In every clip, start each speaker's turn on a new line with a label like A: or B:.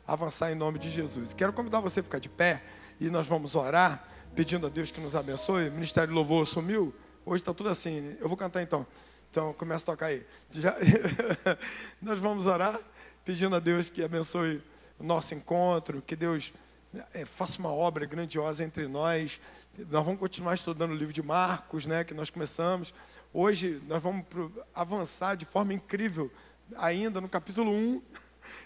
A: avançar em nome de Jesus. Quero convidar você a ficar de pé e nós vamos orar, pedindo a Deus que nos abençoe. O Ministério de Louvor sumiu, hoje está tudo assim. Eu vou cantar então começa a tocar aí. Nós vamos orar, pedindo a Deus que abençoe o nosso encontro, que Deus faça uma obra grandiosa entre nós. Nós vamos continuar estudando o livro de Marcos, né, que nós começamos. Hoje nós vamos avançar de forma incrível, ainda no capítulo 1.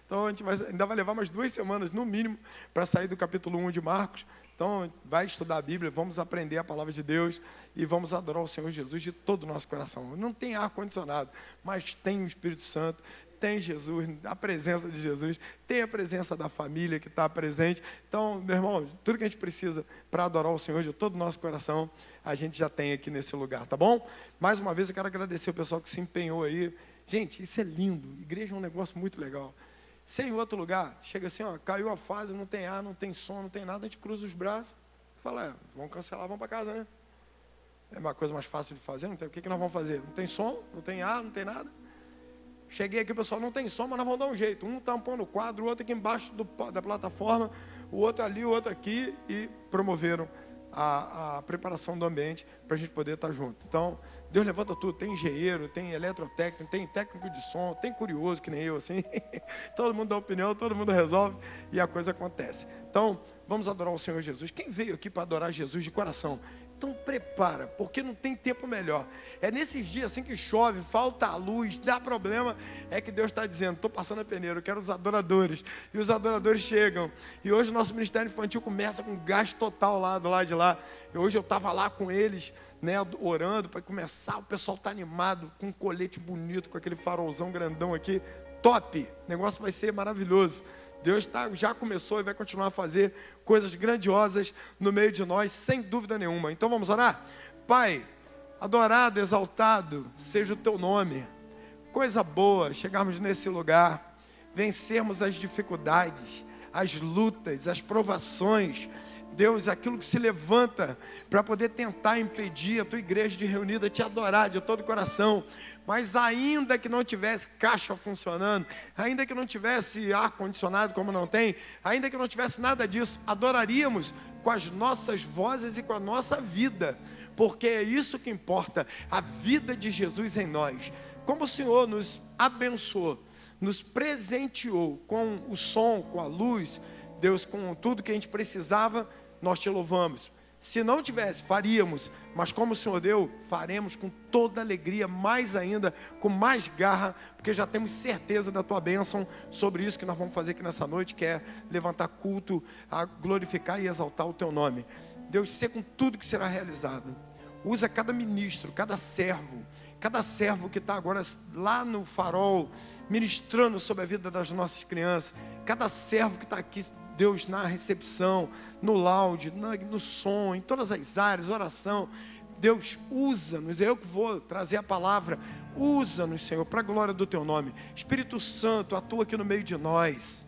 A: Então a gente ainda vai levar umas 2 semanas, no mínimo, para sair do capítulo 1 de Marcos. Então vai estudar a Bíblia, vamos aprender a palavra de Deus e vamos adorar o Senhor Jesus de todo o nosso coração. Não tem ar-condicionado, mas tem o Espírito Santo, tem Jesus, a presença de Jesus, tem a presença da família que está presente. Então, meu irmão, tudo que a gente precisa para adorar o Senhor de todo o nosso coração, a gente já tem aqui nesse lugar, tá bom? Mais uma vez eu quero agradecer o pessoal que se empenhou aí. Gente, isso é lindo, igreja é um negócio muito legal. Se em outro lugar, chega assim, ó, caiu a fase, não tem ar, não tem som, não tem nada, a gente cruza os braços e fala, vamos cancelar, vamos para casa, né? É uma coisa mais fácil de fazer, não tem, o que nós vamos fazer? Não tem som, não tem ar, não tem nada. Cheguei aqui, o pessoal, não tem som, mas nós vamos dar um jeito. Um tampão no quadro, o outro aqui embaixo da plataforma, o outro ali, o outro aqui, e promoveram a preparação do ambiente para a gente poder estar junto. Então, Deus levanta tudo, tem engenheiro, tem eletrotécnico, tem técnico de som, tem curioso que nem eu, assim. Todo mundo dá opinião, todo mundo resolve e a coisa acontece. Então, vamos adorar o Senhor Jesus. Quem veio aqui para adorar Jesus de coração? Então prepara, porque não tem tempo melhor. É nesses dias assim que chove, falta a luz, dá problema, é que Deus está dizendo, estou passando a peneira, eu quero os adoradores. E os adoradores chegam. E hoje o nosso ministério infantil começa com gás total lá do lado de lá. E hoje eu estava lá com eles, né, orando para começar. O pessoal está animado, com um colete bonito, com aquele farolzão grandão aqui. Top! O negócio vai ser maravilhoso. Deus já começou e vai continuar a fazer coisas grandiosas no meio de nós, sem dúvida nenhuma. Então vamos orar? Pai, adorado, exaltado seja o teu nome. Coisa boa chegarmos nesse lugar, vencermos as dificuldades, as lutas, as provações. Deus, aquilo que se levanta para poder tentar impedir a tua igreja de reunida te adorar de todo o coração. Mas ainda que não tivesse caixa funcionando, ainda que não tivesse ar-condicionado como não tem, ainda que não tivesse nada disso, adoraríamos com as nossas vozes e com a nossa vida, porque é isso que importa, a vida de Jesus em nós. Como o Senhor nos abençoou, nos presenteou com o som, com a luz, Deus, com tudo que a gente precisava, nós te louvamos. Se não tivesse, faríamos, mas como o Senhor deu, faremos com toda alegria, mais ainda, com mais garra, porque já temos certeza da tua bênção sobre isso que nós vamos fazer aqui nessa noite, que é levantar culto, a glorificar e exaltar o teu nome. Deus, ser com tudo que será realizado. Usa cada ministro, cada servo que está agora lá no farol, ministrando sobre a vida das nossas crianças, cada servo que está aqui, Deus, na recepção, no lounge, no som, em todas as áreas, oração. Deus, usa-nos, é eu que vou trazer a palavra, usa-nos, Senhor, para a glória do teu nome. Espírito Santo, atua aqui no meio de nós.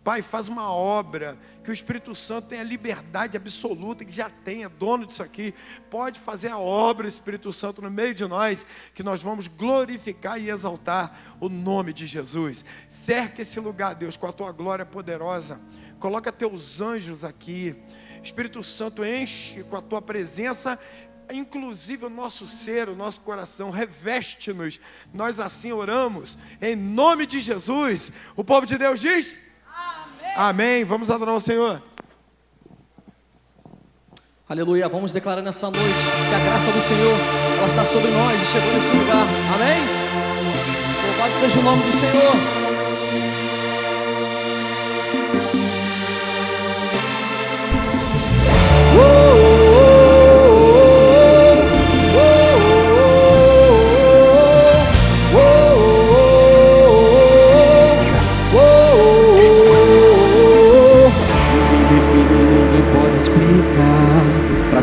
A: Pai, faz uma obra, que o Espírito Santo tenha liberdade absoluta, que já tenha, dono disso aqui, pode fazer a obra, Espírito Santo, no meio de nós, que nós vamos glorificar e exaltar o nome de Jesus. Cerca esse lugar, Deus, com a tua glória poderosa. Coloca teus anjos aqui. Espírito Santo, enche com a tua presença, inclusive o nosso ser, o nosso coração. Reveste-nos. Nós assim oramos, em nome de Jesus. O povo de Deus diz: amém. Amém. Vamos adorar o Senhor.
B: Aleluia. Vamos declarar nessa noite que a graça do Senhor, ela está sobre nós e chegou nesse lugar. Amém. Louvado seja o nome do Senhor.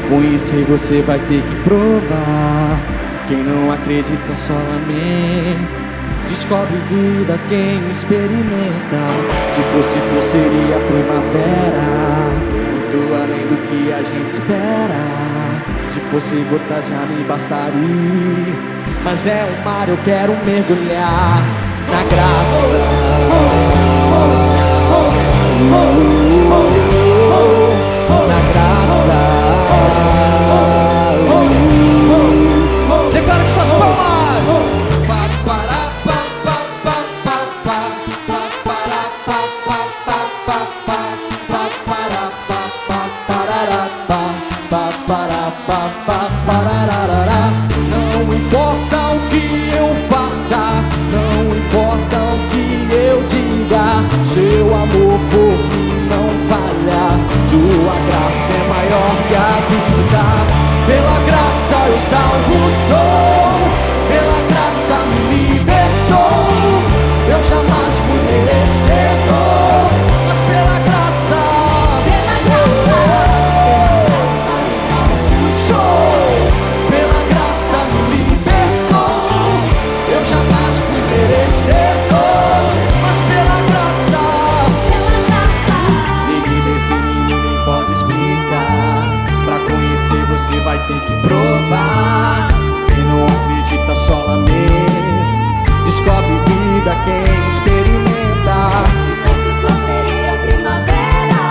C: Conhecer você vai ter que provar. Quem não acredita só lamenta. Descobre vida quem experimenta. Se fosse flor seria primavera, muito além do que a gente espera. Se fosse gota já me bastaria, mas é o mar, eu quero mergulhar na graça. Na graça.
B: Declara com suas palmas.
C: Não importa o que eu faça, não importa o que eu diga, seu amor por mim não falha, sua graça é maior que a vida. Pela graça eu salvo sou, pela graça me libertou, eu jamais fui merecedor, mas pela graça sou, pela graça me libertou, eu jamais fui merecedor, mas pela graça ninguém define, ninguém pode explicar. Pra conhecer você vai ter que provar. Quem não acredita só lamenta, descobre vida quem experimenta.
D: Se fosse flor seria primavera,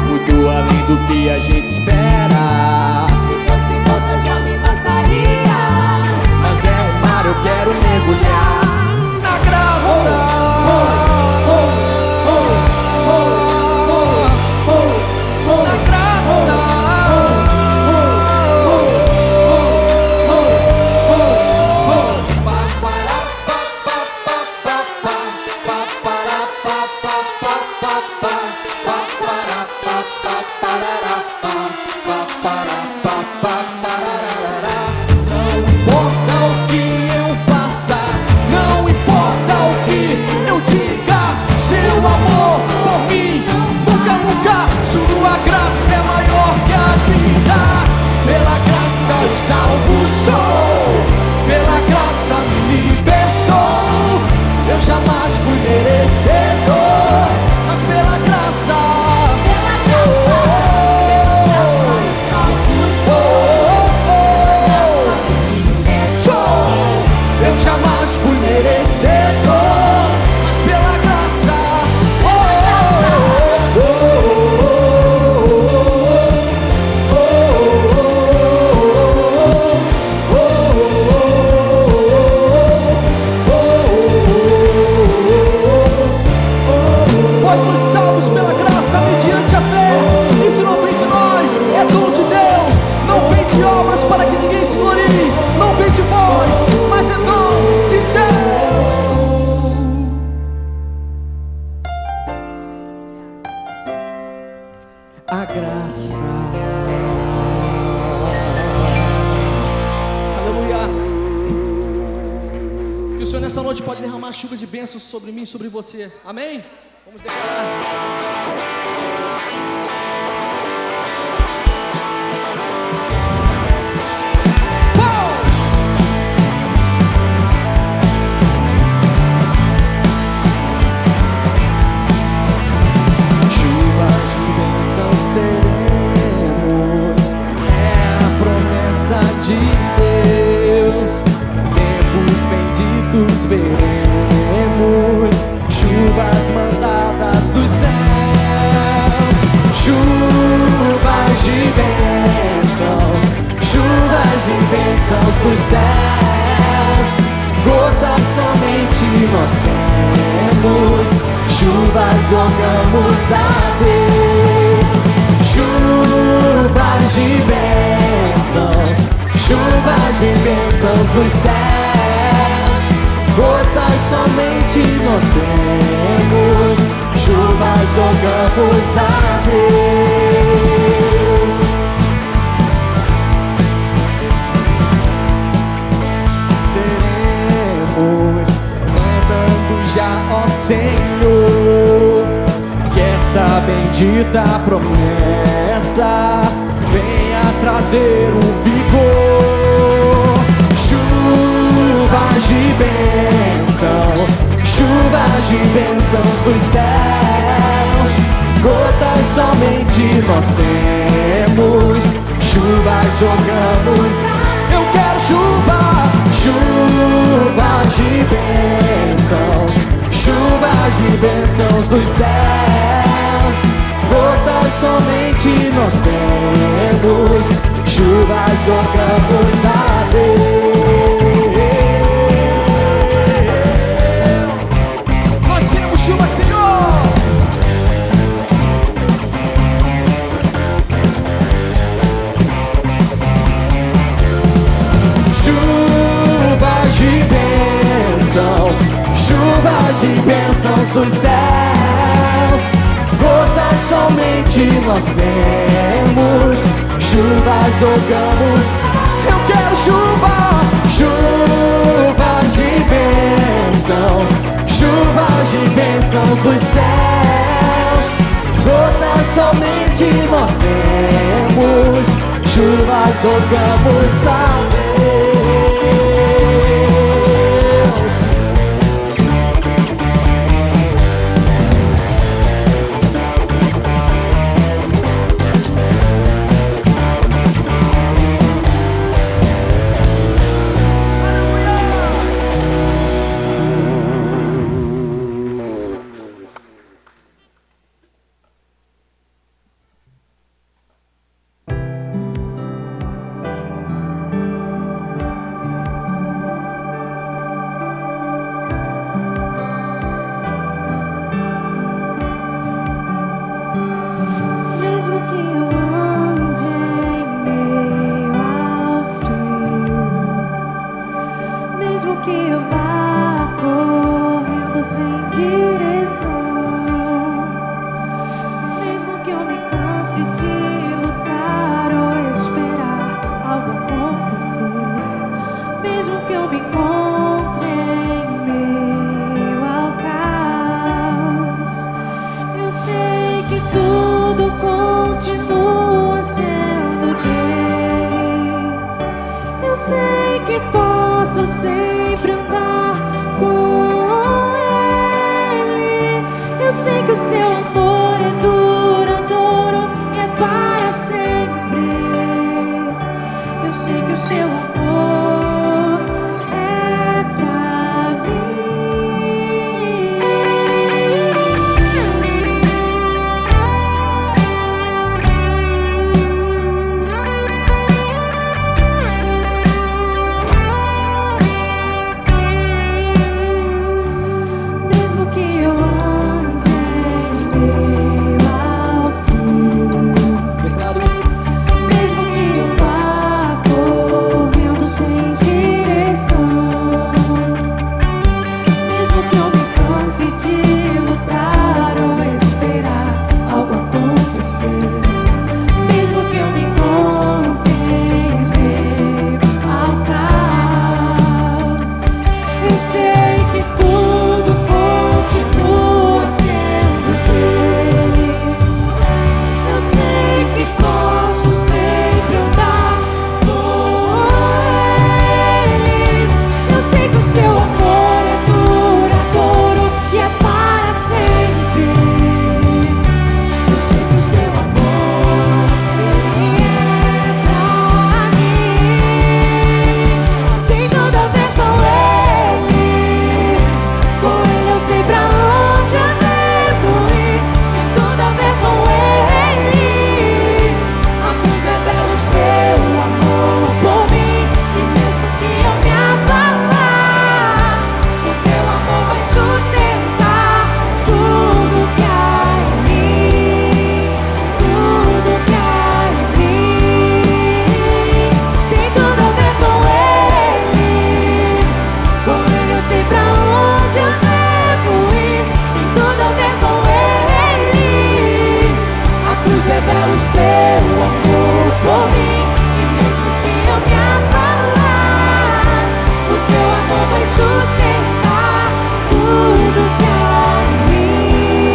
C: Muito além do que a gente espera.
D: se fosse gota já me bastaria.
C: Mas é o mar, eu quero mergulhar na graça. Na graça. Não importa o que eu faça, não importa o que eu diga, seu amor por mim nunca, nunca, sua graça é maior que a vida. Pela graça eu salvo sou, pela graça me libertou, eu jamais fui merecedor, mas pela graça eu jamais fui merecedor, mas pela graça
B: Pois sois salvos pela graça mediante a fé. Isso não vem de nós, é dom de Deus. Não vem de obras para que ninguém se glorie. Não vem de vós, mas é dom de Deus.
C: a graça.
B: Aleluia. Que o Senhor nessa noite pode derramar chuva de bênçãos sobre mim e sobre você. Amém? Vamos declarar.
C: Chuvas de bênçãos teremos, é a promessa de Deus. Tempos benditos veremos, chuvas mandadas dos céus. Chuvas de bênçãos dos céus. Gotas somente nós temos, chuvas jogamos a ver. Chuvas de bênçãos dos céus. Gotas somente nós temos, chuvas jogamos a Deus. Teremos mandando já, ó Senhor, que essa bendita promessa venha trazer um vigor. Chuvas de bênçãos dos céus. Gotas somente nós temos, chuvas jogamos. Eu quero chuva, chuvas de bênçãos dos céus. somente nós temos, chuvas jogamos a Deus.
B: Nós queremos chuva, Senhor.
C: Chuvas de bênçãos, chuvas de bênçãos dos céus, gotas somente nós temos, chuvas jogamos.
B: Eu quero chuva.
C: Chuvas de bênçãos, chuvas de bênçãos dos céus, gotas somente nós temos, chuvas jogamos a Deus.
D: Mesmo que eu ande em meio ao frio, mesmo que eu vá correndo sem direção, mesmo que eu me canse de lutar ou esperar algo acontecer, mesmo que eu me encontre em meio ao caos, eu sei que tudo continua sendo dele. Eu sei que posso sempre andar com ele. Eu sei que o seu amor é duradouro e é para sempre. Eu sei que o seu amor é pra mesmo que eu ande em meio ao frio, mesmo que eu vá correndo sem direção, mesmo que eu me canse de lutar ou esperar algo acontecer, mesmo que eu me encontre em meio ao caos, eu sei que tudo continua sendo dele. Eu sei que posso sempre andar com ele. Eu sei que o seu amor é duradouro e é para sempre. Eu sei que o seu amor, ele é pra mim. Tem tudo a ver com ele. Com ele eu sei pra onde eu devo ir. Tem tudo a ver com ele. A cruz revela o seu amor por mim. E mesmo se eu me abalar, o teu amor vai sustentar tudo que há em mim. Tudo que há em mim. Tem tudo a ver com ele. Com ele eu sei pra onde eu devo ir. Tem tudo a ver com ele. A cruz revela o seu amor por mim. E mesmo se eu me abalar, o teu amor vai sustentar tudo que há em mim.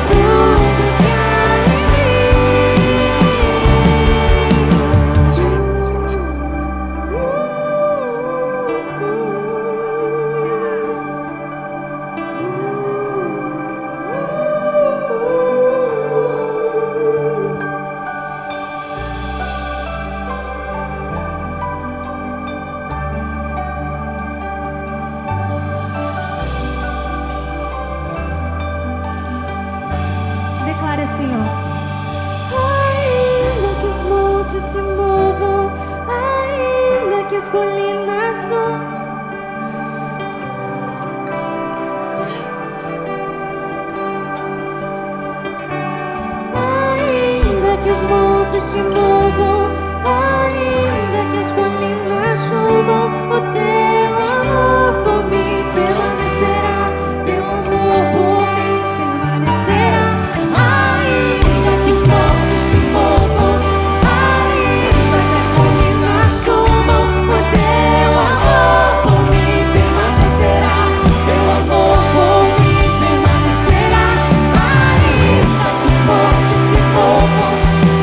D: Tudo que há em Declare assim, ó. montes se movam, ainda que as colinas sumam. Ainda que os montes se movam, ainda que as colinas subam, o teu amor por mim permanecerá, teu amor por mim permanecerá. Ainda que os montes se movam, ainda que as colinas subam, o teu amor por mim permanecerá, teu amor por mim permanecerá. Ainda que os montes se movam,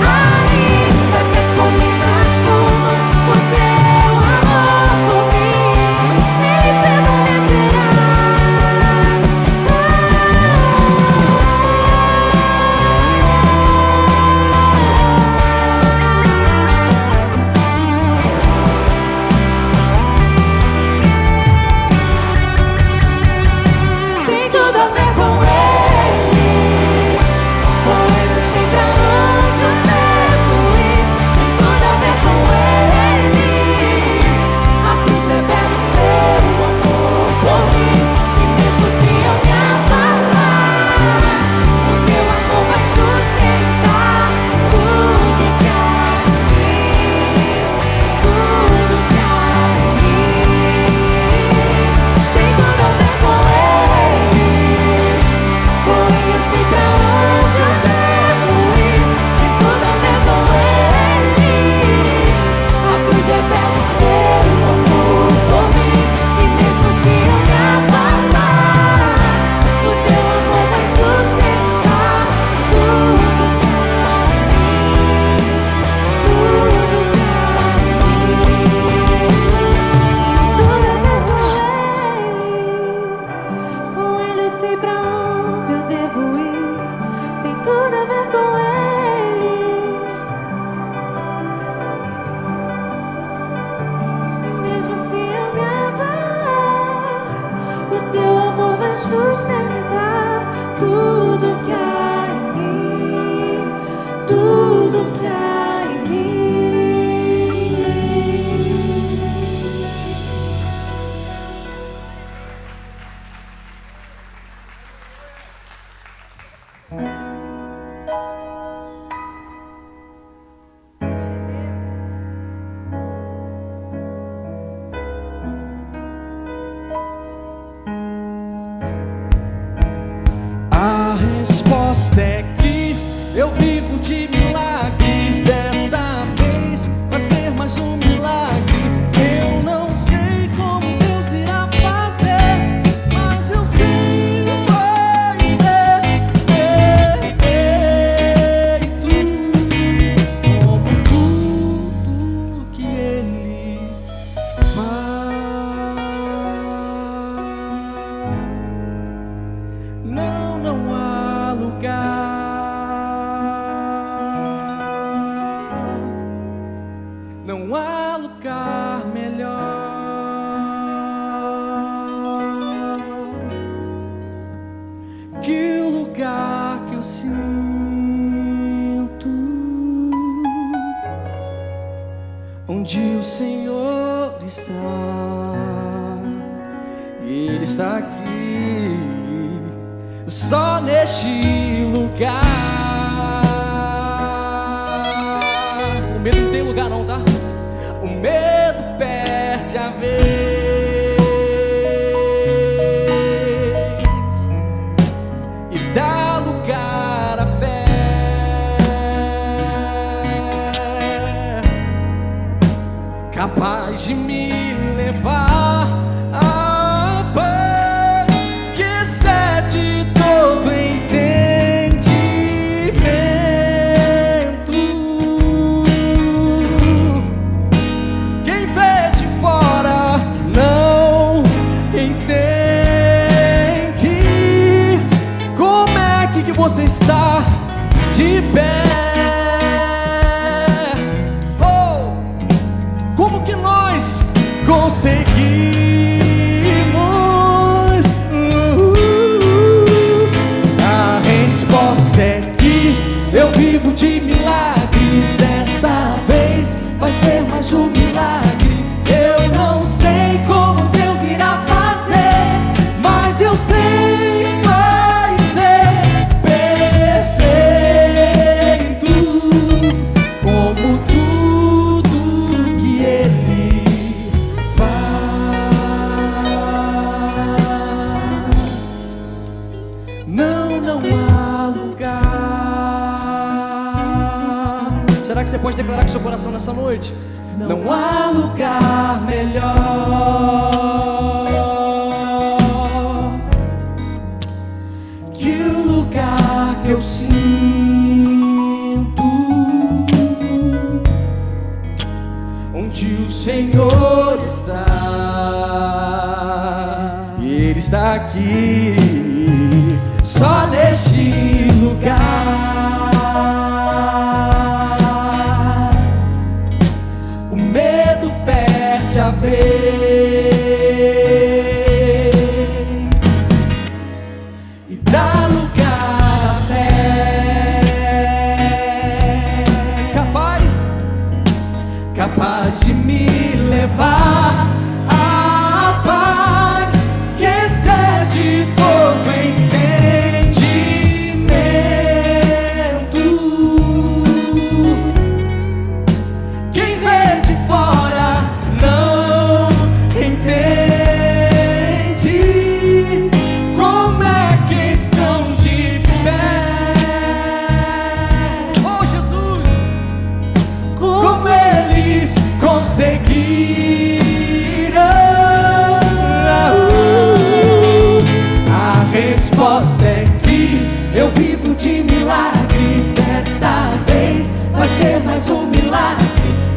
D: ainda que as colinas subam, o teu amor por mim, ele permanecerá. Tem tudo a ver com ele eu sei pra onde eu devo ir. Tem tudo a ver com ele. A cruz revela o seu amor por mim. E mesmo se eu me abalar, o teu amor vai sustentar tudo que há em mim, tudo que há em mim. Tem tudo a ver com ele eu sei pra onde eu devo ir. Tem tudo a ver com ele. A cruz revela o seu amor por mim. E mesmo se eu me abalar, o teu amor vai sustentar tudo que há em mim, tudo que há em mim. Tudo a ver com ele eu sei pra onde eu devo ir. Tem tudo a ver com ele. E mesmo se eu me abalar, o teu amor vai sustentar tudo que há em mim, tudo que há em mim.
C: A resposta é que eu vivo de milagres. Dessa vez vai ser mais um milagre. Eu não sei como Deus irá fazer, mas eu sei vai ser feito como tudo que Ele faz. Não há lugar, não há lugar melhor que o lugar que eu sinto, onde o Senhor está. E Ele está aqui, só neste lugar. O medo não tem lugar não, tá? O medo perde a vez e dá lugar à fé, capaz de me levar à paz que excede todo entendimento. Quem vê de fora não entende como é que você está de pé. Oh, como que nós conseguimos? A resposta é que eu vivo de milagres. Dessa vez
B: vai ser mais um milagre. Eu não sei como Deus irá fazer, mas eu sei que vai ser perfeito, como tudo que Ele faz. Não há lugar. Será que você pode declarar com seu coração nessa noite? Não há lugar melhor que o lugar que eu sinto, onde o Senhor está. E Ele está aqui, só neste lugar. O medo perde a vez e dá lugar à fé, capaz de me levar à paz que excede todo entendimento. Quem vê de fora não entende como é que estão de pé. Oh Jesus, como eles conseguiram. A resposta é que eu vivo de milagres. Dessa vez vai ser mais um milagre.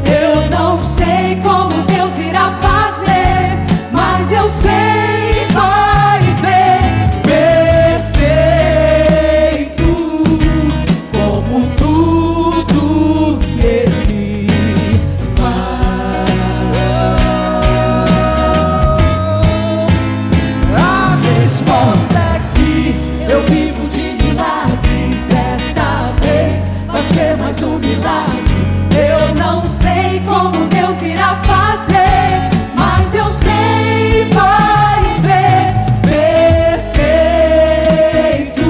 B: Eu não sei como Deus irá fazer, mas eu sei que vai ser perfeito, como tudo que Ele faz. A resposta é que eu vivo de milagres. Dessa vez vai ser mais um milagre. Eu não sei como Deus irá fazer, mas eu sei que vai ser perfeito,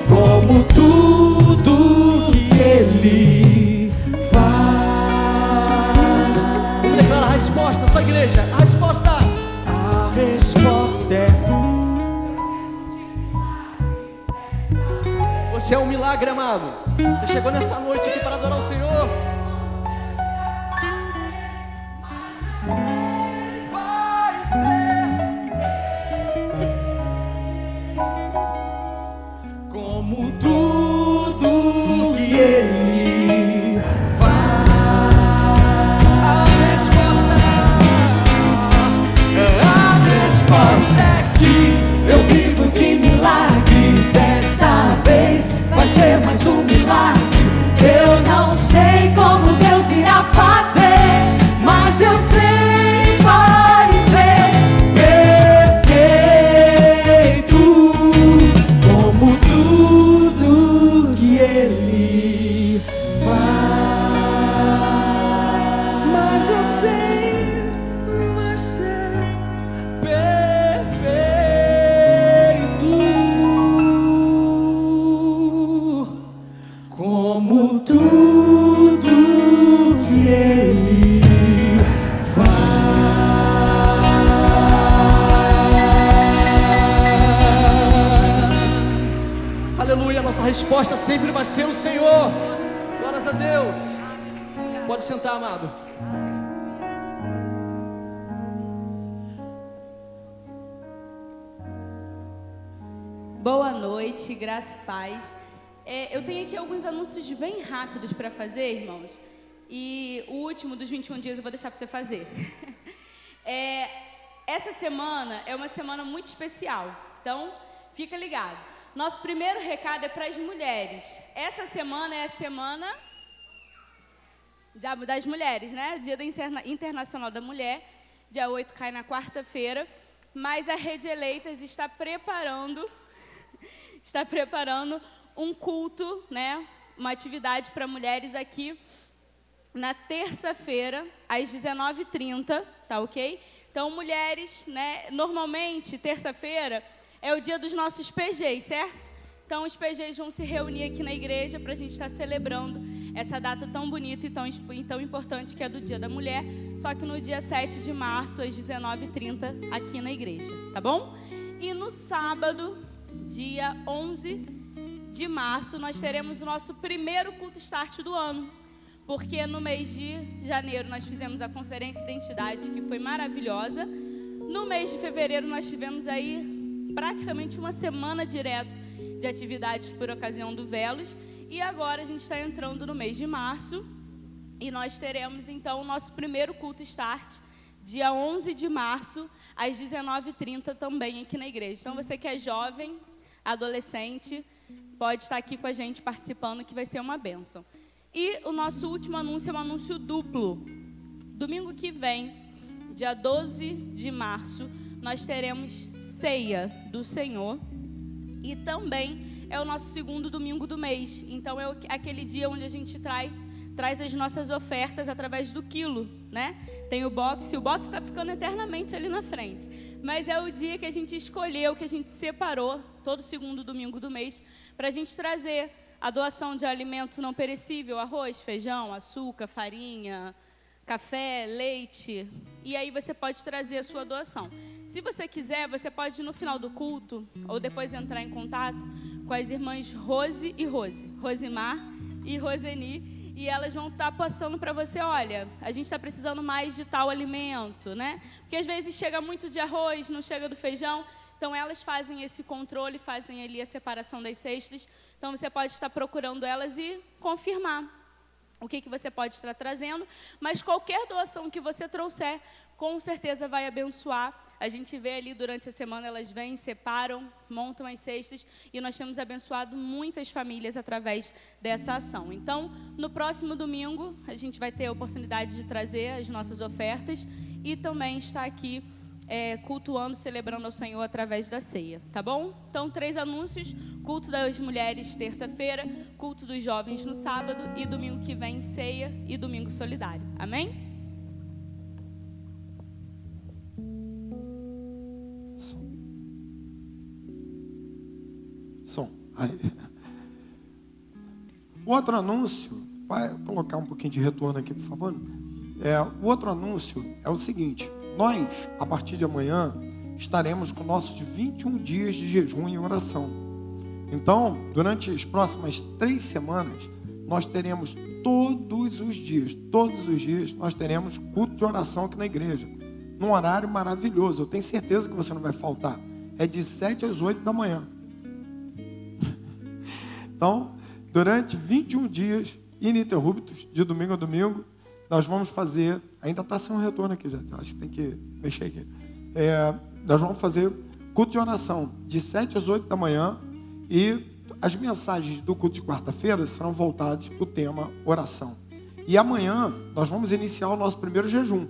B: como tudo que Ele faz. Vamos declarar a resposta, só igreja. A resposta é: você é um milagre, amado. Você chegou nessa noite aqui para adorar o Senhor. Vai ser como tudo que Ele faz. A resposta é que eu vivo de milagres. Dessa vez vai ser mais um milagre. Eu não sei como Deus irá fazer, mas eu sei que vai ser perfeito, como tudo que Ele faz. Mas eu sei que vai ser perfeito, como tudo que Ele faz. Aleluia, nossa resposta sempre vai ser o Senhor. Glórias a Deus. Pode sentar, amado.
E: Boa noite, graça e paz. Eu tenho aqui alguns anúncios bem rápidos para fazer, irmãos. E o último dos 21 dias eu vou deixar para você fazer. Essa semana é uma semana muito especial, então fica ligado. Nosso primeiro recado é para as mulheres. Essa semana é a semana das mulheres, né? Dia Internacional da Mulher. Dia 8 cai na quarta-feira. Mas a Rede Eleitas está preparando um culto, né? Uma atividade para mulheres aqui na terça-feira, às 19h30, tá ok? Então, mulheres, né, normalmente, terça-feira é o dia dos nossos PGs, certo? Então, os PGs vão se reunir aqui na igreja para a gente estar celebrando essa data tão bonita e tão importante que é do Dia da Mulher, só que no dia 7 de março, às 19h30, aqui na igreja, tá bom? E no sábado, dia 11 de março, nós teremos o nosso primeiro culto start do ano, porque no mês de janeiro nós fizemos a conferência Identidade, que foi maravilhosa. No mês de fevereiro nós tivemos aí praticamente uma semana direto de atividades por ocasião do Velos, e agora a gente está entrando no mês de março, e nós teremos então o nosso primeiro culto start, dia 11 de março, às 19h30 também aqui na igreja. Então você que é jovem, adolescente, pode estar aqui com a gente participando, que vai ser uma bênção. E o nosso último anúncio é um anúncio duplo. Domingo que vem, dia 12 de março, nós teremos ceia do Senhor. E também é o nosso segundo domingo do mês. Então é aquele dia onde a gente traz as nossas ofertas através do quilo, né? Tem o box está ficando eternamente ali na frente. Mas é o dia que a gente escolheu, que a gente separou, todo segundo domingo do mês, para a gente trazer a doação de alimento não perecível, arroz, feijão, açúcar, farinha, café, leite, e aí você pode trazer a sua doação. Se você quiser, você pode no final do culto, ou depois entrar em contato com as irmãs Rose e Rosimar e Roseni, e elas vão estar passando para você, olha, a gente está precisando mais de tal alimento, né? Porque às vezes chega muito de arroz, não chega do feijão, então elas fazem esse controle, fazem ali a separação das cestas, então você pode estar procurando elas e confirmar o que você pode estar trazendo, mas qualquer doação que você trouxer, com certeza vai abençoar. A gente vê ali durante a semana, elas vêm, separam, montam as cestas, e nós temos abençoado muitas famílias através dessa ação. Então, no próximo domingo, a gente vai ter a oportunidade de trazer as nossas ofertas e também estar aqui cultuando, celebrando ao Senhor através da ceia, tá bom? Então, 3 anúncios: culto das mulheres terça-feira, culto dos jovens no sábado, e domingo que vem ceia e domingo solidário. Amém?
A: Som. Aí. O outro anúncio, vai colocar um pouquinho de retorno aqui, por favor. O outro anúncio é o seguinte: nós, a partir de amanhã, estaremos com nossos 21 dias de jejum e oração. Então, durante as próximas 3 semanas, nós teremos todos os dias, nós teremos culto de oração aqui na igreja, num horário maravilhoso. Eu tenho certeza que você não vai faltar. É de 7 às 8 da manhã. Então, durante 21 dias ininterruptos, de domingo a domingo, nós vamos fazer, ainda está sem um retorno aqui, já, acho que tem que mexer aqui. Nós vamos fazer culto de oração de 7 às 8 da manhã, e as mensagens do culto de quarta-feira serão voltadas para o tema oração. E amanhã nós vamos iniciar o nosso primeiro jejum.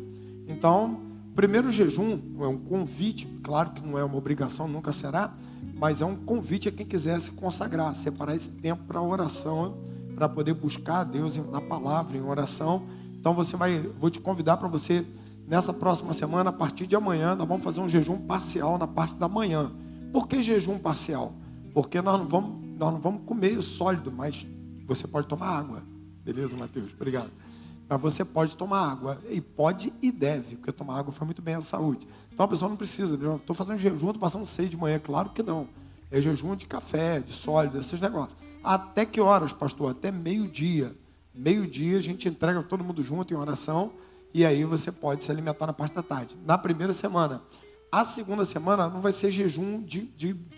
A: Então, o primeiro jejum é um convite, claro que não é uma obrigação, nunca será, mas é um convite a quem quiser se consagrar, separar esse tempo para oração, para poder buscar a Deus na palavra, em oração. Então vou te convidar para você, nessa próxima semana, a partir de amanhã, nós vamos fazer um jejum parcial na parte da manhã. Por que jejum parcial? Porque nós não vamos comer sólido, mas você pode tomar água. Beleza, Mateus? Obrigado. Mas você pode tomar água, e pode e deve, porque tomar água faz muito bem à saúde. Então a pessoa não precisa, estou fazendo jejum, estou passando 6 de manhã, claro que não. É jejum de café, de sólido, esses negócios. Até que horas, pastor? Até meio-dia. Meio-dia a gente entrega todo mundo junto em oração, e aí você pode se alimentar na parte da tarde. Na primeira semana. A segunda semana não vai ser jejum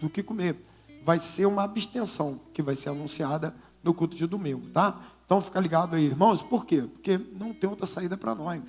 A: do que comer. Vai ser uma abstenção, que vai ser anunciada no culto de domingo, tá? Então fica ligado aí, irmãos. Por quê? Porque não tem outra saída para nós.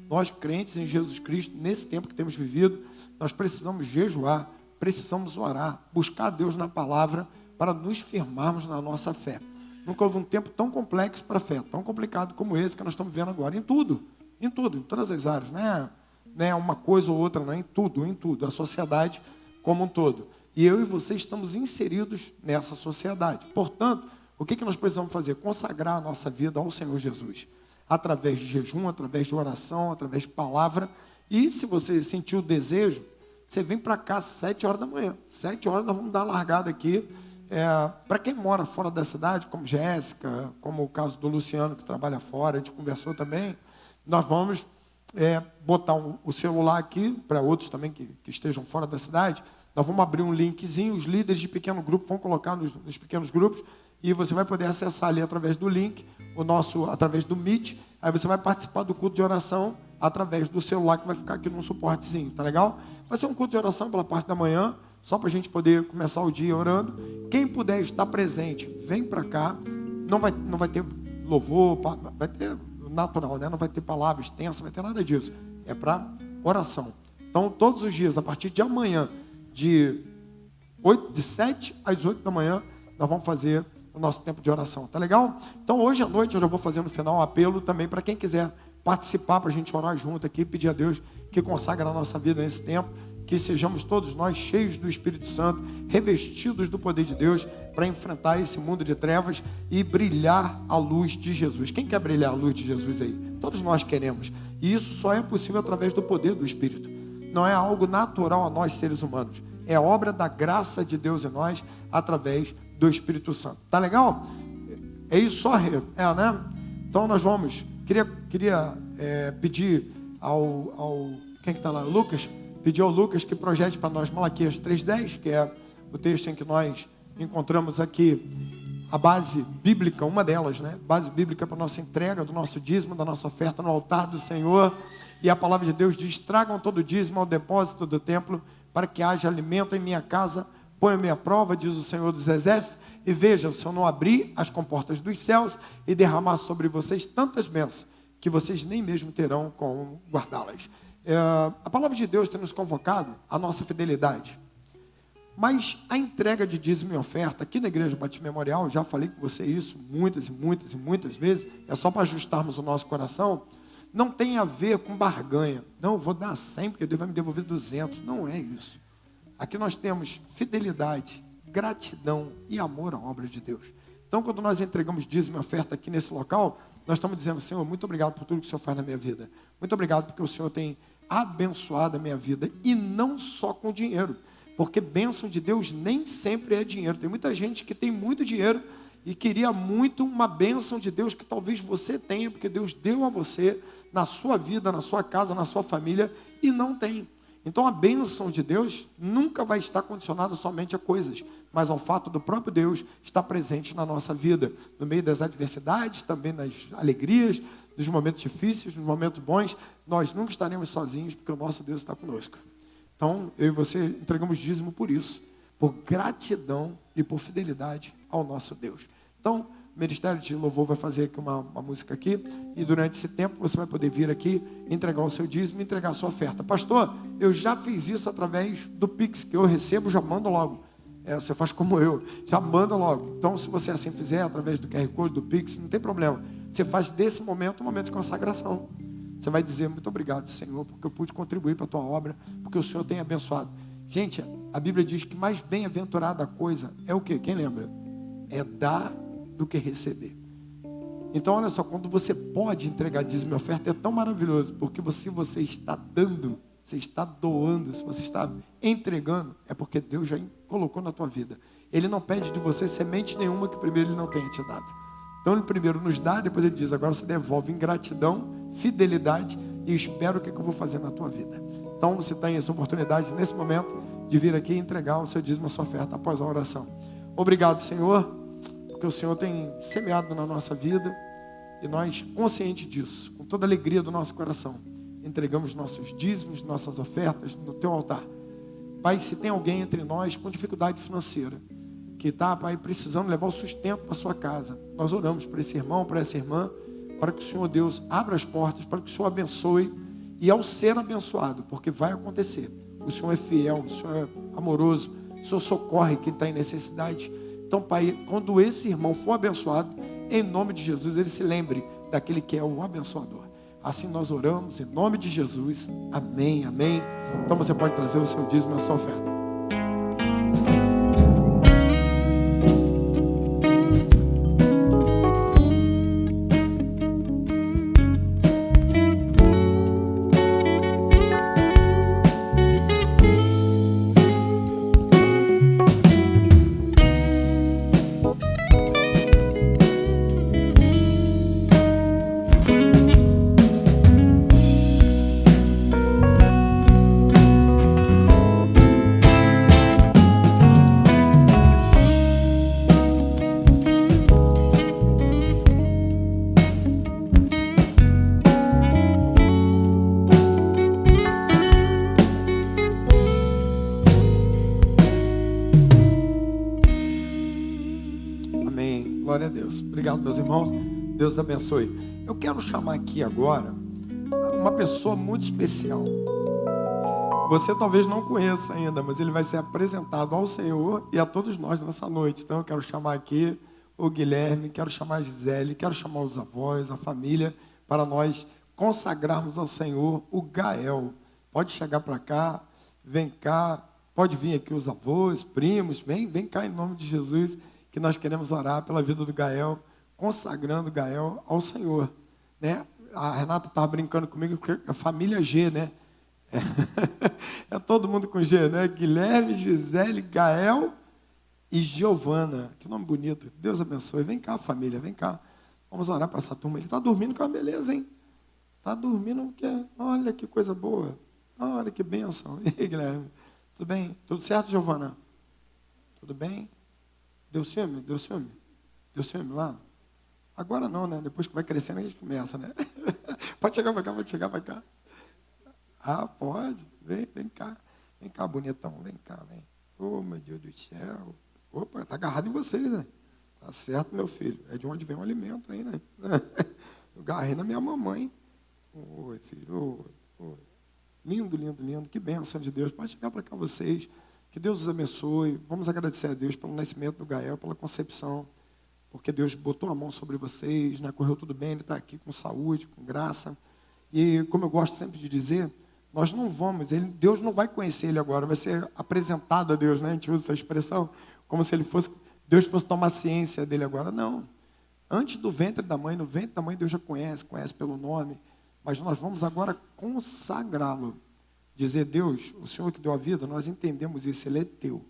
A: Nós, crentes em Jesus Cristo, nesse tempo que temos vivido, nós precisamos jejuar, precisamos orar, buscar Deus na palavra para nos firmarmos na nossa fé. Nunca houve um tempo tão complexo para a fé, tão complicado como esse que nós estamos vivendo agora, em tudo, em todas as áreas, não é uma coisa ou outra, não, em tudo, a sociedade como um todo. E eu e você estamos inseridos nessa sociedade. Portanto, o que nós precisamos fazer? Consagrar a nossa vida ao Senhor Jesus. através de jejum, através de oração, através de palavra. E se você sentir o desejo, você vem para cá às 7 horas da manhã. 7 horas nós vamos dar a largada aqui. Para quem mora fora da cidade, como Jéssica, como o caso do Luciano, que trabalha fora, a gente conversou também, nós vamos botar o celular aqui, para outros também que estejam fora da cidade, nós vamos abrir um linkzinho, os líderes de pequeno grupo vão colocar nos pequenos grupos, e você vai poder acessar ali através do link, através do Meet, aí você vai participar do culto de oração através do celular, que vai ficar aqui num suportezinho, tá legal? Vai ser um culto de oração pela parte da manhã, só para a gente poder começar o dia orando. Quem puder estar presente, vem para cá. Não vai ter louvor, vai ter natural, né? Não vai ter palavra extensa, não vai ter nada disso. É para oração. Então, todos os dias, a partir de amanhã, de 7 às 8 da manhã, nós vamos fazer o nosso tempo de oração. Tá legal? Então, hoje à noite, eu já vou fazer no final um apelo também para quem quiser participar, para a gente orar junto aqui, pedir a Deus que consagra a nossa vida nesse tempo, que sejamos todos nós cheios do Espírito Santo, revestidos do poder de Deus, para enfrentar esse mundo de trevas e brilhar a luz de Jesus. Quem quer brilhar a luz de Jesus aí? Todos nós queremos. E isso só é possível através do poder do Espírito. Não é algo natural a nós, seres humanos. É obra da graça de Deus em nós, através do Espírito Santo. Tá legal? É isso só, né? Então nós vamos... Queria pedir ao... Quem que está lá? O Lucas? Pedir ao Lucas que projete para nós Malaquias 3:10, que é o texto em que nós encontramos aqui a base bíblica, uma delas, né? Base bíblica para a nossa entrega do nosso dízimo, da nossa oferta no altar do Senhor. E a palavra de Deus diz: tragam todo o dízimo ao depósito do templo, para que haja alimento em minha casa. Ponha-me à prova, diz o Senhor dos Exércitos, e veja, se eu não abrir as comportas dos céus e derramar sobre vocês tantas bênçãos, que vocês nem mesmo terão como guardá-las. A palavra de Deus tem nos convocado à nossa fidelidade. Mas a entrega de dízimo e oferta, aqui na Igreja Batista Memorial, já falei com você isso muitas e muitas e muitas vezes, é só para ajustarmos o nosso coração, não tem a ver com barganha. Não, eu vou dar 100 porque Deus vai me devolver 200. Não é isso. Aqui nós temos fidelidade, gratidão e amor à obra de Deus. Então, quando nós entregamos dízimo e oferta aqui nesse local, nós estamos dizendo: Senhor, muito obrigado por tudo que o Senhor faz na minha vida. Muito obrigado porque o Senhor tem abençoado a minha vida, e não só com dinheiro, porque bênção de Deus nem sempre é dinheiro. Tem muita gente que tem muito dinheiro e queria muito uma bênção de Deus que talvez você tenha, porque Deus deu a você na sua vida, na sua casa, na sua família, e não tem. Então a bênção de Deus nunca vai estar condicionada somente a coisas, mas ao fato do próprio Deus estar presente na nossa vida, no meio das adversidades, também nas alegrias, nos momentos difíceis, nos momentos bons. Nós nunca estaremos sozinhos, porque o nosso Deus está conosco. Então, eu e você entregamos dízimo por isso, por gratidão e por fidelidade ao nosso Deus. Então, o Ministério de Louvor vai fazer aqui uma música aqui, e durante esse tempo você vai poder vir aqui, entregar o seu dízimo e entregar a sua oferta. Pastor, eu já fiz isso através do Pix, que eu recebo, já mando logo. Você faz como eu, já manda logo. Então, se você assim fizer, através do QR Code, do Pix, não tem problema. Você faz desse momento um momento de consagração. Você vai dizer: muito obrigado, Senhor, porque eu pude contribuir para a tua obra, porque o Senhor tem abençoado. Gente, a Bíblia diz que mais bem-aventurada a coisa é o quê? Quem lembra? É dar do que receber. Então, olha só, quando você pode entregar dízimo e oferta, é tão maravilhoso, porque se você está dando, você está doando, se você está entregando, é porque Deus já colocou na tua vida. Ele não pede de você semente nenhuma que primeiro Ele não tenha te dado. Então Ele primeiro nos dá, depois Ele diz: agora você devolve em gratidão, fidelidade, e espero o que eu vou fazer na tua vida. Então você tem essa oportunidade nesse momento de vir aqui e entregar o seu dízimo, a sua oferta após a oração. Obrigado, Senhor, porque o Senhor tem semeado na nossa vida, e nós, conscientes disso, com toda a alegria do nosso coração, entregamos nossos dízimos, nossas ofertas no teu altar. Pai, se tem alguém entre nós com dificuldade financeira, que está, Pai, precisando levar o sustento para sua casa, nós oramos por esse irmão, para essa irmã, para que o Senhor Deus abra as portas, para que o Senhor abençoe, e ao ser abençoado, porque vai acontecer, o Senhor é fiel, o Senhor é amoroso, o Senhor socorre quem está em necessidade. Então, Pai, quando esse irmão for abençoado, em nome de Jesus, ele se lembre daquele que é o abençoador. Assim nós oramos, em nome de Jesus. Amém, amém. Então você pode trazer o seu dízimo e a sua oferta. isso. Obrigado, meus irmãos. Deus abençoe. Eu quero chamar aqui agora uma pessoa muito especial. Você talvez não conheça ainda, mas ele vai ser apresentado ao Senhor e a todos nós nessa noite. Então eu quero chamar aqui o Guilherme, quero chamar a Gisele, quero chamar os avós, a família, para nós consagrarmos ao Senhor o Gael. Pode chegar para cá, vem cá, pode vir aqui os avós, primos, vem cá em nome de Jesus, que nós queremos orar pela vida do Gael, consagrando o Gael ao Senhor, né? A Renata estava brincando comigo que a família G, né? É todo mundo com G, né? Guilherme, Gisele, Gael e Giovana. Que nome bonito. Deus abençoe. Vem cá, família, vem cá. Vamos orar para essa turma. Ele está dormindo com uma beleza, hein? Está dormindo porque, olha que coisa boa. Olha que bênção. E aí, Guilherme? Tudo bem? Tudo certo, Giovana? Tudo bem? Deu ciúme? Deu ciúme? Deu ciúme lá? Agora não, né? Depois que vai crescendo a gente começa, né? Pode chegar para cá, pode chegar para cá. Ah, pode. Vem cá. Vem cá, bonitão. Vem cá, vem. Oh, meu Deus do céu. Opa, está agarrado em vocês, né? Tá certo, meu filho. É de onde vem o alimento aí, né? Eu agarrei na minha mamãe. Oi, filho. Oi. Lindo, lindo, lindo. Que bênção de Deus. Pode chegar para cá vocês. Que Deus os abençoe. Vamos agradecer a Deus pelo nascimento do Gael, pela concepção. Porque Deus botou a mão sobre vocês, né? Correu tudo bem, ele está aqui com saúde, com graça. E como eu gosto sempre de dizer, nós não vamos, Deus não vai conhecer ele agora, vai ser apresentado a Deus, né? A gente usa essa expressão, como se Deus fosse tomar ciência dele agora. Não. Antes do ventre da mãe, no ventre da mãe Deus já conhece pelo nome, mas nós vamos agora consagrá-lo. Dizer, Deus, o Senhor que deu a vida, nós entendemos isso, ele é teu.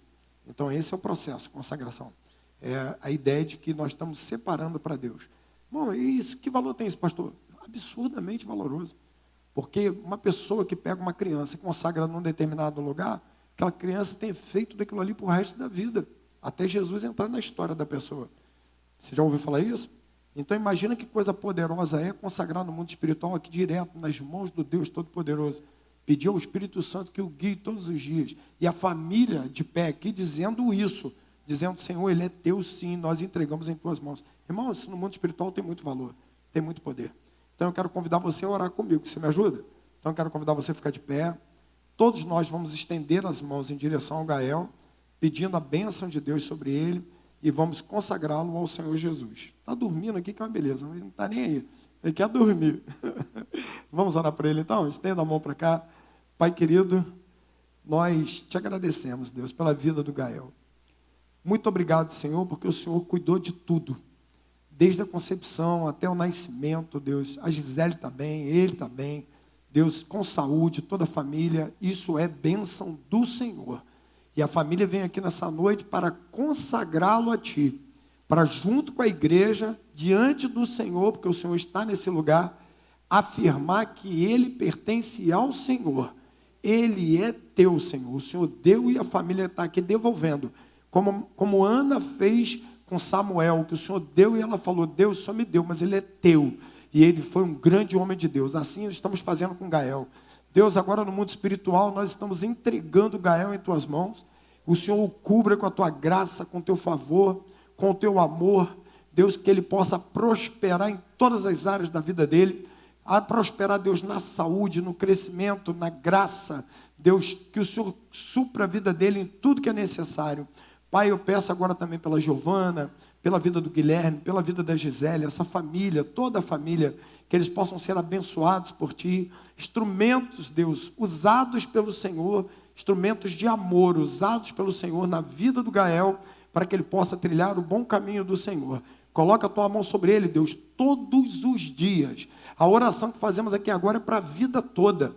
A: Então esse é o processo, consagração. É a ideia de que nós estamos separando para Deus. Bom, isso, que valor tem isso, pastor? Absurdamente valoroso. Porque uma pessoa que pega uma criança e consagra num determinado lugar, aquela criança tem efeito daquilo ali para o resto da vida, até Jesus entrar na história da pessoa. Você já ouviu falar isso? Então imagina que coisa poderosa é consagrar no mundo espiritual aqui direto, nas mãos do Deus Todo-Poderoso. Pedir ao Espírito Santo que o guie todos os dias. E a família de pé aqui dizendo isso. Dizendo, Senhor, ele é teu sim, nós entregamos em tuas mãos. Irmão, isso no mundo espiritual tem muito valor, tem muito poder. Então eu quero convidar você a orar comigo, você me ajuda? Então eu quero convidar você a ficar de pé. Todos nós vamos estender as mãos em direção ao Gael, pedindo a bênção de Deus sobre ele, e vamos consagrá-lo ao Senhor Jesus. Está dormindo aqui, que é uma beleza, mas não está nem aí, ele quer dormir. Vamos orar para ele então? Estenda a mão para cá. Pai querido, nós te agradecemos, Deus, pela vida do Gael. Muito obrigado, Senhor, porque o Senhor cuidou de tudo. Desde a concepção até o nascimento, Deus. A Gisele está bem, ele está bem. Deus, com saúde, toda a família. Isso é bênção do Senhor. E a família vem aqui nessa noite para consagrá-lo a Ti. Para junto com a igreja, diante do Senhor, porque o Senhor está nesse lugar, afirmar que Ele pertence ao Senhor. Ele é Teu, Senhor. O Senhor deu e a família está aqui devolvendo. Como Ana fez com Samuel, que o Senhor deu e ela falou, Deus só me deu, mas ele é teu. E ele foi um grande homem de Deus. Assim estamos fazendo com Gael. Deus, agora no mundo espiritual, nós estamos entregando Gael em tuas mãos. O Senhor o cubra com a tua graça, com o teu favor, com o teu amor. Deus, que ele possa prosperar em todas as áreas da vida dele. A prosperar, Deus, na saúde, no crescimento, na graça. Deus, que o Senhor supra a vida dele em tudo que é necessário. Pai, eu peço agora também pela Giovana, pela vida do Guilherme, pela vida da Gisele, essa família, toda a família, que eles possam ser abençoados por Ti, instrumentos, Deus, usados pelo Senhor, instrumentos de amor, usados pelo Senhor na vida do Gael, para que ele possa trilhar o bom caminho do Senhor. Coloca a Tua mão sobre ele, Deus, todos os dias. A oração que fazemos aqui agora é para a vida toda.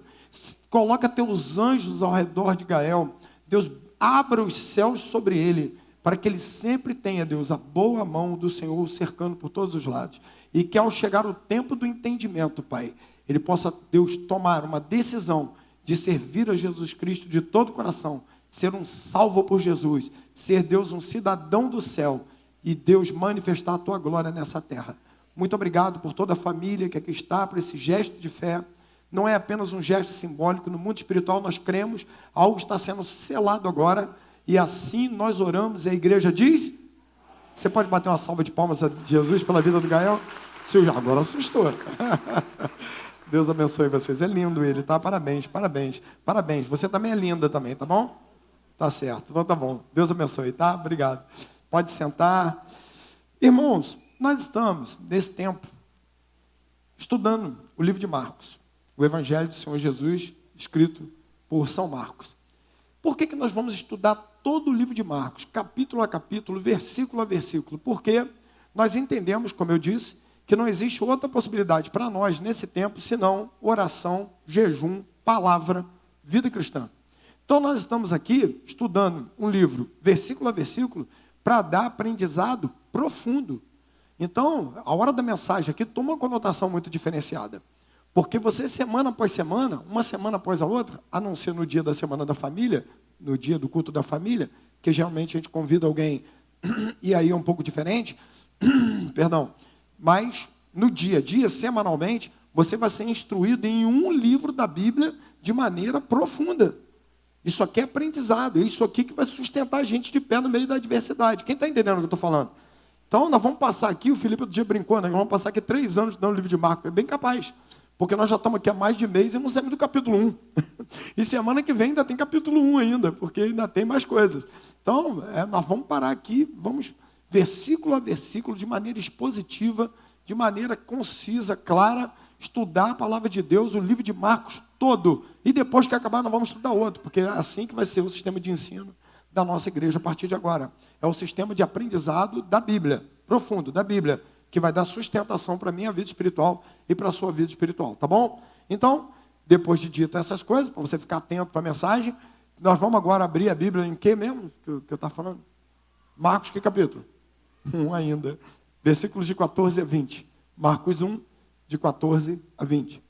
A: Coloca Teus anjos ao redor de Gael, Deus, abra os céus sobre ele, para que ele sempre tenha, Deus, a boa mão do Senhor cercando por todos os lados. E que ao chegar o tempo do entendimento, Pai, ele possa, Deus, tomar uma decisão de servir a Jesus Cristo de todo o coração, ser um salvo por Jesus, ser, Deus, um cidadão do céu, e Deus manifestar a Tua glória nessa terra. Muito obrigado por toda a família que aqui está, por esse gesto de fé. Não é apenas um gesto simbólico, no mundo espiritual nós cremos, algo está sendo selado agora, e assim nós oramos, e a igreja diz, Você pode bater uma salva de palmas a Jesus pela vida do Gael? Senhor, agora assustou. Deus abençoe vocês. É lindo ele, tá? Parabéns, parabéns, parabéns. Você também é linda também, tá bom? Tá certo, então tá bom. Deus abençoe, tá? Obrigado. Pode sentar. Irmãos, nós estamos, nesse tempo, estudando o livro de Marcos, o Evangelho do Senhor Jesus, escrito por São Marcos. Por que nós vamos estudar todo o livro de Marcos, capítulo a capítulo, versículo a versículo? Porque nós entendemos, como eu disse, que não existe outra possibilidade para nós nesse tempo, senão oração, jejum, palavra, vida cristã. Então nós estamos aqui estudando um livro, versículo a versículo, para dar aprendizado profundo. Então, a hora da mensagem aqui toma uma conotação muito diferenciada. Porque você, semana após semana, uma semana após a outra, a não ser no dia da semana da família, no dia do culto da família, que geralmente a gente convida alguém, e aí é um pouco diferente, perdão, mas no dia a dia, semanalmente, você vai ser instruído em um livro da Bíblia de maneira profunda. Isso aqui é aprendizado, é isso aqui que vai sustentar a gente de pé no meio da adversidade. Quem está entendendo o que eu estou falando? Então, nós vamos passar aqui, o Felipe outro dia brincou, né? Nós vamos passar aqui 3 anos estudando o livro de Marcos, é bem capaz. Porque nós já estamos aqui há mais de mês e não saímos do capítulo 1. E semana que vem ainda tem capítulo 1 ainda, porque ainda tem mais coisas. Então, nós vamos parar aqui, vamos versículo a versículo, de maneira expositiva, de maneira concisa, clara, estudar a palavra de Deus, o livro de Marcos todo. E depois que acabar, nós vamos estudar outro, porque é assim que vai ser o sistema de ensino da nossa igreja a partir de agora. É o sistema de aprendizado da Bíblia, profundo, da Bíblia, que vai dar sustentação para a minha vida espiritual e para a sua vida espiritual, tá bom? Então, depois de dito essas coisas, para você ficar atento para a mensagem, nós vamos agora abrir a Bíblia em que mesmo que eu estava falando? Marcos, que capítulo? 1 ainda. Versículos de 14 a 20. Marcos 1, de 14 a 20.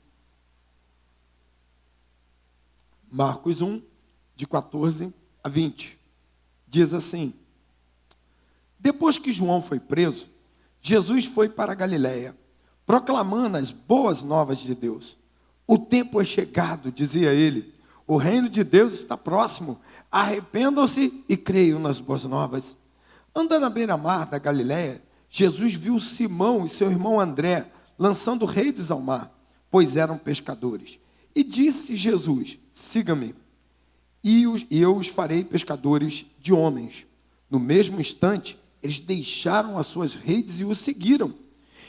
A: Marcos 1, de 14 a 20. Diz assim: depois que João foi preso, Jesus foi para a Galiléia, proclamando as boas novas de Deus. O tempo é chegado, dizia ele, o reino de Deus está próximo, arrependam-se e creiam nas boas novas. Andando à beira-mar da Galiléia, Jesus viu Simão e seu irmão André lançando redes ao mar, pois eram pescadores. E disse Jesus: siga-me, e eu os farei pescadores de homens. No mesmo instante, eles deixaram as suas redes e o seguiram.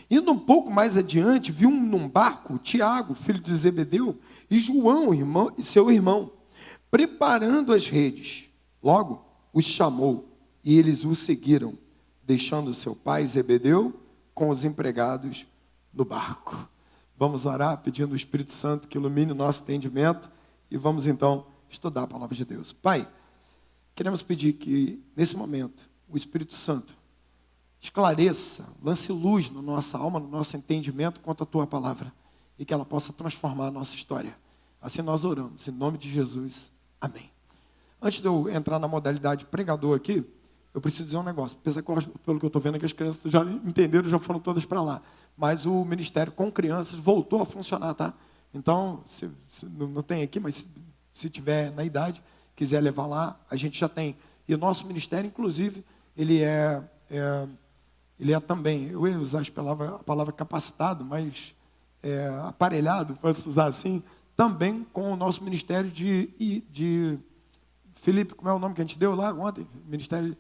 A: Indo um pouco mais adiante, viu num barco Tiago, filho de Zebedeu, e João, seu irmão, preparando as redes. Logo, os chamou, e eles o seguiram, deixando seu pai Zebedeu com os empregados no barco. Vamos orar pedindo o Espírito Santo que ilumine o nosso entendimento e vamos então estudar a palavra de Deus. Pai, queremos pedir que nesse momento o Espírito Santo esclareça, lance luz na nossa alma, no nosso entendimento quanto à tua palavra e que ela possa transformar a nossa história. Assim nós oramos, em nome de Jesus. Amém. Antes de eu entrar na modalidade pregador aqui, eu preciso dizer um negócio. Apesar que, pelo que eu estou vendo, que as crianças já entenderam, já foram todas para lá. Mas o ministério com crianças voltou a funcionar, tá? Então, não tem aqui, mas se tiver na idade, quiser levar lá, a gente já tem. E o nosso ministério, inclusive, ele é também, eu ia usar a palavra capacitado, mas aparelhado, posso usar assim, também com o nosso ministério de Felipe, como é o nome que a gente deu lá ontem? Ministério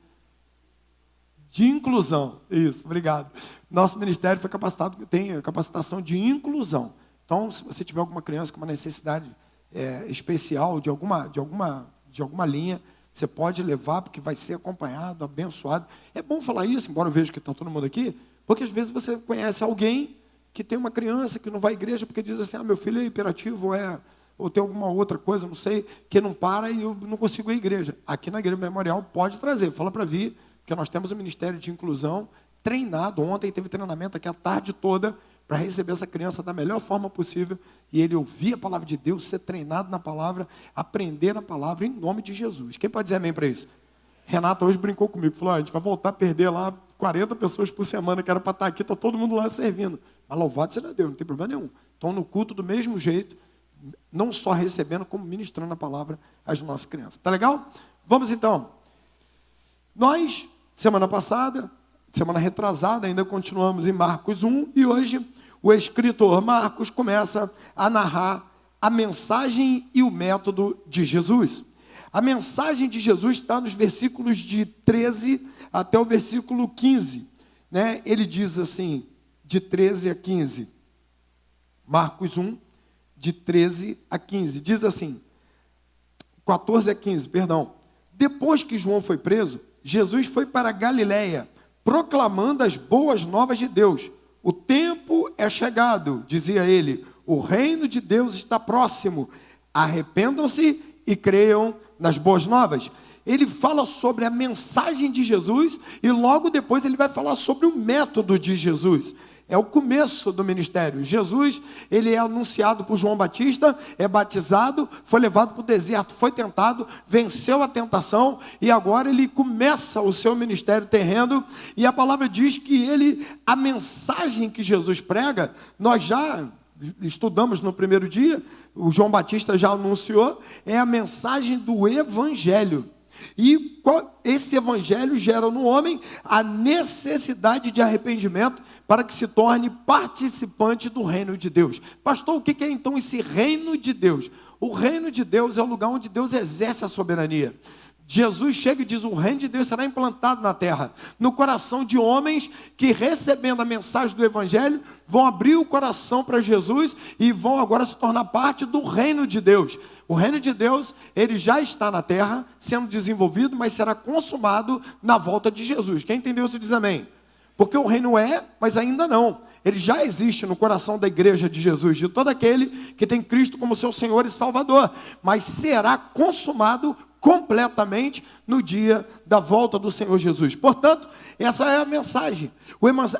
A: de inclusão. Isso, obrigado. Nosso ministério foi capacitado, tem capacitação de inclusão. Então, se você tiver alguma criança com uma necessidade especial de alguma linha, você pode levar, porque vai ser acompanhado, abençoado. É bom falar isso, embora eu veja que está todo mundo aqui, porque às vezes você conhece alguém que tem uma criança que não vai à igreja porque diz assim: meu filho é hiperativo, ou tem alguma outra coisa, não sei, que não para e eu não consigo ir à igreja. Aqui na Igreja Memorial pode trazer, fala para vir, porque nós temos um ministério de inclusão treinado. Ontem teve treinamento aqui a tarde toda para receber essa criança da melhor forma possível e ele ouvir a palavra de Deus, ser treinado na palavra, aprender a palavra em nome de Jesus. Quem pode dizer amém para isso? Renata hoje brincou comigo, falou: a gente vai voltar a perder lá 40 pessoas por semana, que era para estar aqui, está todo mundo lá servindo. Mas louvado seja Deus, não tem problema nenhum. Estão no culto do mesmo jeito, não só recebendo, como ministrando a palavra às nossas crianças. Tá legal? Vamos então. Nós, semana passada, semana retrasada, ainda continuamos em Marcos 1, e hoje o escritor Marcos começa a narrar a mensagem e o método de Jesus. A mensagem de Jesus está nos versículos de 13 até o versículo 15. Né? Ele diz assim, de 13 a 15. Marcos 1, de 13 a 15. Diz assim, 14 a 15, perdão. Depois que João foi preso, Jesus foi para a Galiléia, proclamando as boas novas de Deus. O tempo é chegado, dizia ele, o reino de Deus está próximo. Arrependam-se e creiam nas boas novas. Ele fala sobre a mensagem de Jesus e logo depois ele vai falar sobre o método de Jesus. É o começo do ministério. Jesus, ele é anunciado por João Batista, é batizado, foi levado para o deserto, foi tentado, venceu a tentação e agora ele começa o seu ministério terreno. E a palavra diz que a mensagem que Jesus prega, nós já estudamos no primeiro dia, o João Batista já anunciou, é a mensagem do Evangelho. E esse Evangelho gera no homem a necessidade de arrependimento para que se torne participante do reino de Deus. Pastor, o que é então esse reino de Deus? O reino de Deus é o lugar onde Deus exerce a soberania. Jesus chega e diz, o reino de Deus será implantado na terra, no coração de homens que, recebendo a mensagem do Evangelho, vão abrir o coração para Jesus e vão agora se tornar parte do reino de Deus. O reino de Deus, ele já está na terra, sendo desenvolvido, mas será consumado na volta de Jesus. Quem entendeu isso diz amém. Porque o reino mas ainda não. Ele já existe no coração da igreja de Jesus, de todo aquele que tem Cristo como seu Senhor e Salvador. Mas será consumado completamente no dia da volta do Senhor Jesus. Portanto, essa é a mensagem.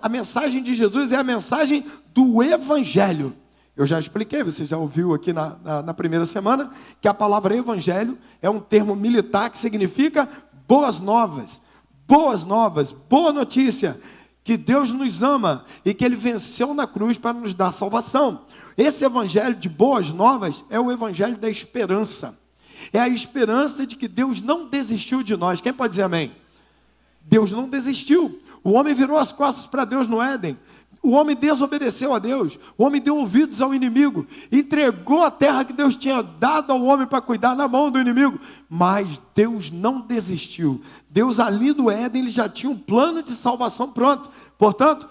A: A mensagem de Jesus é a mensagem do Evangelho. Eu já expliquei, você já ouviu aqui na primeira semana, que a palavra evangelho é um termo militar que significa boas novas. Boas novas, boa notícia, que Deus nos ama e que Ele venceu na cruz para nos dar salvação. Esse evangelho de boas novas é o evangelho da esperança. É a esperança de que Deus não desistiu de nós. Quem pode dizer amém? Deus não desistiu. O homem virou as costas para Deus no Éden. O homem desobedeceu a Deus. O homem deu ouvidos ao inimigo. Entregou a terra que Deus tinha dado ao homem para cuidar na mão do inimigo. Mas Deus não desistiu. Deus ali no Éden, ele já tinha um plano de salvação pronto. Portanto,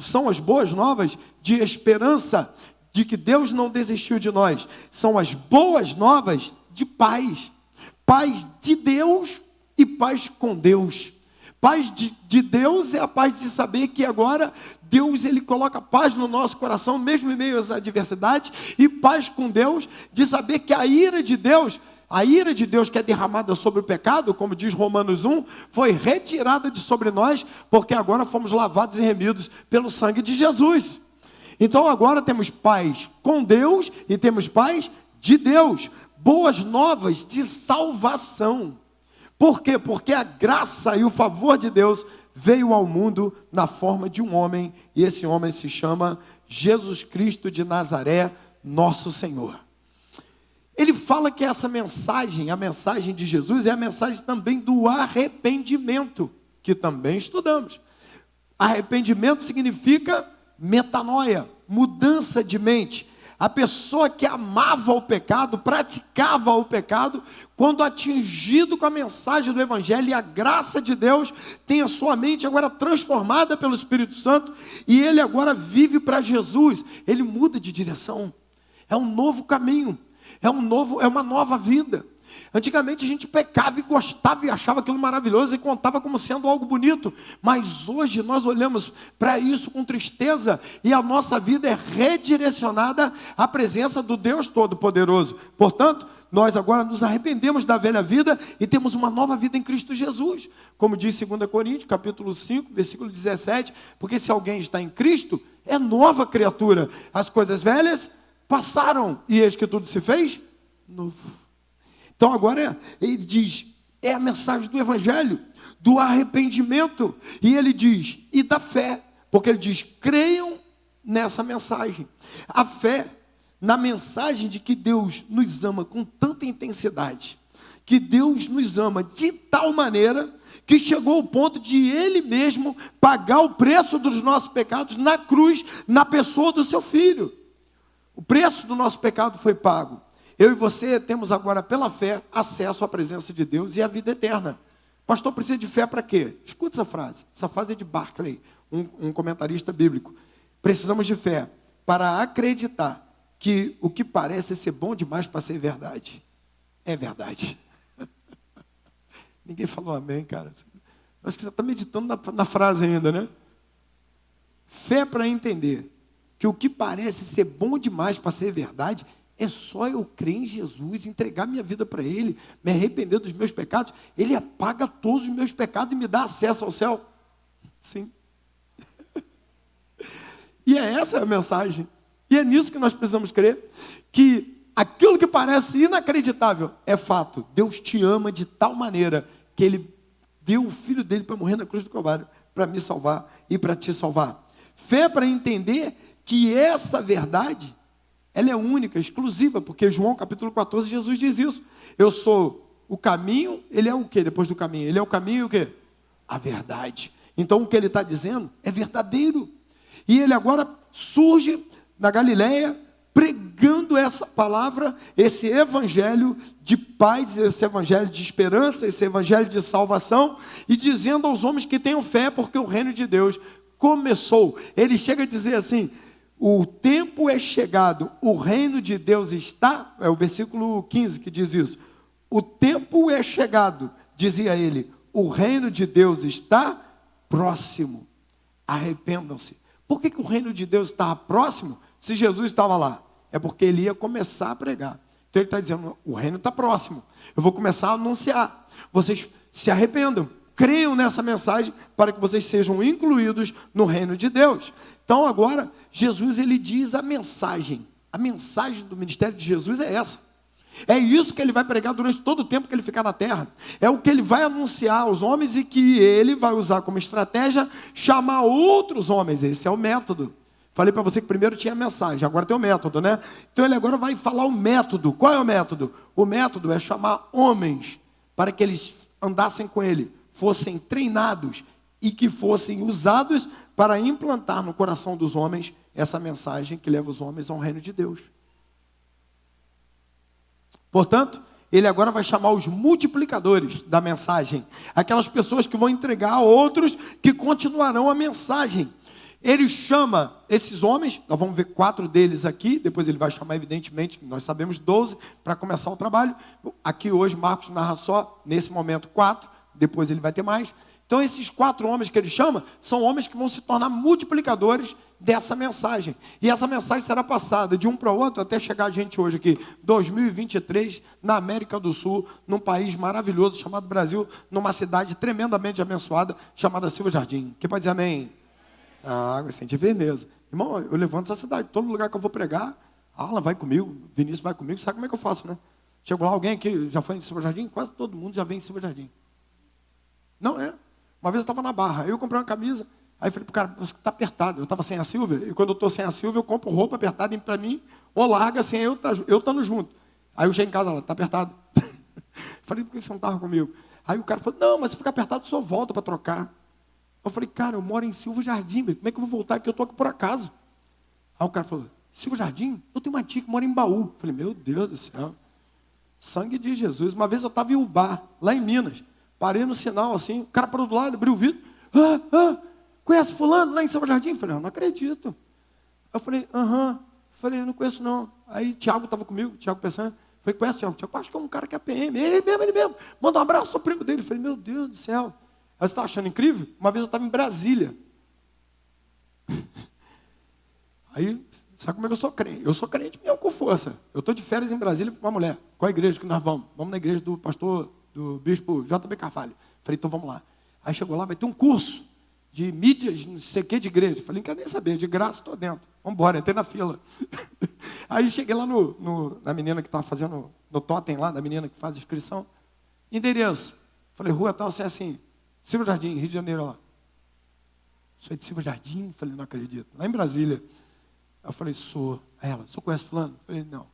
A: são as boas novas de esperança, de que Deus não desistiu de nós. São as boas novas de paz. Paz de Deus e paz com Deus. Paz de Deus é a paz de saber que agora Deus, ele coloca paz no nosso coração, mesmo em meio às adversidades, e paz com Deus, de saber que a ira de Deus que é derramada sobre o pecado, como diz Romanos 1, foi retirada de sobre nós, porque agora fomos lavados e remidos pelo sangue de Jesus. Então agora temos paz com Deus e temos paz de Deus, boas novas de salvação. Por quê? Porque a graça e o favor de Deus veio ao mundo na forma de um homem, e esse homem se chama Jesus Cristo de Nazaré, nosso Senhor. Ele fala que essa mensagem, a mensagem de Jesus, é a mensagem também do arrependimento, que também estudamos. Arrependimento significa metanoia, mudança de mente. A pessoa que amava o pecado, praticava o pecado, quando atingido com a mensagem do Evangelho e a graça de Deus, tem a sua mente agora transformada pelo Espírito Santo, e ele agora vive para Jesus. Ele muda de direção. É um novo caminho, é uma nova vida. Antigamente a gente pecava e gostava e achava aquilo maravilhoso e contava como sendo algo bonito. Mas hoje nós olhamos para isso com tristeza e a nossa vida é redirecionada à presença do Deus Todo-Poderoso. Portanto, nós agora nos arrependemos da velha vida e temos uma nova vida em Cristo Jesus. Como diz 2 Coríntios, capítulo 5, versículo 17. Porque se alguém está em Cristo, é nova criatura. As coisas velhas passaram e eis que tudo se fez novo. Então agora ele diz, é a mensagem do Evangelho, do arrependimento. E ele diz, e da fé, porque ele diz, creiam nessa mensagem. A fé na mensagem de que Deus nos ama com tanta intensidade, que Deus nos ama de tal maneira que chegou ao ponto de Ele mesmo pagar o preço dos nossos pecados na cruz, na pessoa do seu Filho. O preço do nosso pecado foi pago. Eu e você temos agora, pela fé, acesso à presença de Deus e à vida eterna. Pastor, precisa de fé para quê? Escuta essa frase. Essa frase é de Barclay, um comentarista bíblico. Precisamos de fé para acreditar que o que parece ser bom demais para ser verdade, é verdade. Ninguém falou amém, cara. Acho que você está meditando na frase ainda, né? Fé para entender que o que parece ser bom demais para ser verdade, é só eu crer em Jesus, entregar minha vida para Ele, me arrepender dos meus pecados, Ele apaga todos os meus pecados e me dá acesso ao céu. Sim. E essa a mensagem. E é nisso que nós precisamos crer, que aquilo que parece inacreditável é fato. Deus te ama de tal maneira que Ele deu o Filho dele para morrer na cruz do Calvário, para me salvar e para te salvar. Fé para entender que essa verdade, ela é única, exclusiva, porque João capítulo 14, Jesus diz isso. Eu sou o caminho, Ele é o quê depois do caminho? Ele é o caminho e o quê? A verdade. Então o que Ele está dizendo é verdadeiro. E Ele agora surge na Galileia, pregando essa palavra, esse evangelho de paz, esse evangelho de esperança, esse evangelho de salvação, e dizendo aos homens que tenham fé, porque o reino de Deus começou. Ele chega a dizer assim: o tempo é chegado, o reino de Deus está, é o versículo 15 que diz isso, o tempo é chegado, dizia ele, o reino de Deus está próximo, arrependam-se. Por que o reino de Deus estava próximo, se Jesus estava lá? É porque ele ia começar a pregar. Então ele está dizendo, o reino está próximo, eu vou começar a anunciar, vocês se arrependam, creiam nessa mensagem, para que vocês sejam incluídos no reino de Deus. Então agora, Jesus ele diz a mensagem do ministério de Jesus é essa. É isso que ele vai pregar durante todo o tempo que ele ficar na terra. É o que ele vai anunciar aos homens e que ele vai usar como estratégia, chamar outros homens. Esse é o método. Falei para você que primeiro tinha a mensagem, agora tem o método, né? Então ele agora vai falar o método. Qual é o método? O método é chamar homens para que eles andassem com ele, fossem treinados e que fossem usados para implantar no coração dos homens essa mensagem que leva os homens ao reino de Deus. Portanto, ele agora vai chamar os multiplicadores da mensagem, aquelas pessoas que vão entregar a outros que continuarão a mensagem. Ele chama esses homens, nós vamos ver 4 deles aqui, depois ele vai chamar, evidentemente, nós sabemos 12, para começar o trabalho. Aqui hoje Marcos narra só, nesse momento, 4, depois ele vai ter mais. Então esses 4 homens que ele chama, são homens que vão se tornar multiplicadores dessa mensagem. E essa mensagem será passada de um para o outro, até chegar a gente hoje aqui, 2023, na América do Sul, num país maravilhoso chamado Brasil, numa cidade tremendamente abençoada, chamada Silva Jardim. Quem pode dizer amém? A água sente firmeza. Irmão, eu levanto essa cidade, todo lugar que eu vou pregar, Alan vai comigo, Vinícius vai comigo, sabe como é que eu faço, né? Chegou lá, alguém aqui já foi em Silva Jardim? Quase todo mundo já vem em Silva Jardim. Não é? Uma vez eu estava na Barra, aí eu comprei uma camisa, aí eu falei pro cara, você está apertado, eu estava sem a Silvia, e quando eu estou sem a Silvia, eu compro roupa apertada para mim, ou larga assim, eu estando junto. Aí eu cheguei em casa, ela está apertado. Falei, por que você não estava comigo? Aí o cara falou, não, mas se ficar apertado, só volta para trocar. Eu falei, cara, eu moro em Silva Jardim, como é que eu vou voltar aqui? Eu estou aqui por acaso. Aí o cara falou, Silva Jardim? Eu tenho uma tia que mora em Baú. Eu falei, meu Deus do céu, sangue de Jesus. Uma vez eu estava em Ubá, lá em Minas, parei no sinal assim, o cara parou do lado, abriu o vidro, conhece fulano lá em Silva Jardim? Eu falei, não acredito. Eu falei, falei, eu não conheço não. Aí Tiago estava comigo, Tiago Pessan. Falei, conhece Tiago? Tiago, acho que é um cara que é PM. Ele mesmo. Manda um abraço ao primo dele. Eu falei, meu Deus do céu. Aí você está achando incrível? Uma vez eu estava em Brasília. Aí, sabe como é que eu sou crente? Eu sou crente mesmo com força. Eu estou de férias em Brasília com uma mulher. Qual a igreja que nós vamos? Vamos na igreja do pastor, do bispo JB Carvalho. Falei, então vamos lá. Aí chegou lá, vai ter um curso de mídias, não sei o que, de igreja. Falei, não quero nem saber, de graça estou dentro. Vamos embora, entrei na fila. Aí cheguei lá na menina que estava fazendo, no totem lá, da menina que faz inscrição. Endereço. Falei, rua tal, assim, Silva Jardim, Rio de Janeiro, lá. Sou de Silva Jardim? Falei, não acredito. Lá em Brasília. Eu falei, sou. Aí ela, você conhece fulano? Falei, não.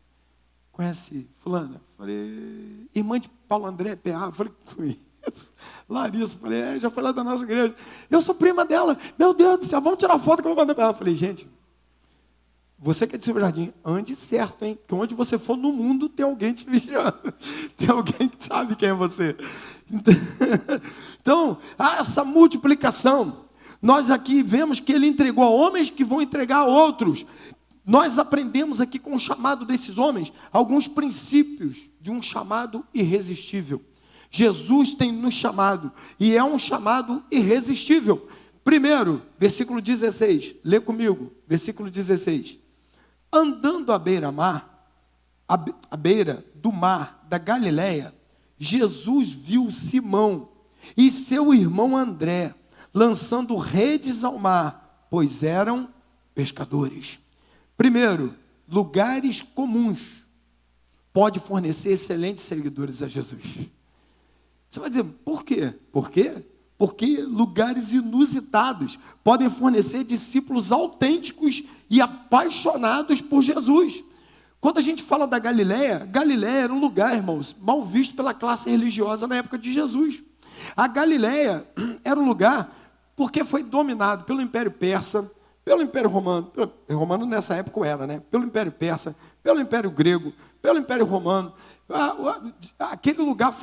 A: Conhece fulana? Falei, irmã de Paulo André, PA? Falei, conheço. Larissa, falei, já foi lá da nossa igreja. Eu sou prima dela. Meu Deus do céu, vamos tirar foto que eu vou mandar para ela. Falei, gente, você que é de Silva Jardim, ande certo, hein? Porque onde você for no mundo, tem alguém te vigiando. Tem alguém que sabe quem é você. Então, essa multiplicação, nós aqui vemos que ele entregou a homens que vão entregar a outros. Nós aprendemos aqui com o chamado desses homens, alguns princípios de um chamado irresistível. Jesus tem nos chamado, e é um chamado irresistível. Primeiro, versículo 16, lê comigo, versículo 16. Andando à beira-mar, à beira do mar da Galileia, Jesus viu Simão e seu irmão André lançando redes ao mar, pois eram pescadores. Primeiro, lugares comuns pode fornecer excelentes seguidores a Jesus. Você vai dizer, por quê? Por quê? Porque lugares inusitados podem fornecer discípulos autênticos e apaixonados por Jesus. Quando a gente fala da Galileia, Galileia era um lugar, irmãos, mal visto pela classe religiosa na época de Jesus. A Galileia era um lugar porque foi dominado pelo Império Persa, pelo Império Romano, romano nessa época era, né? Pelo Império Persa, pelo Império Grego, pelo Império Romano. Aquele lugar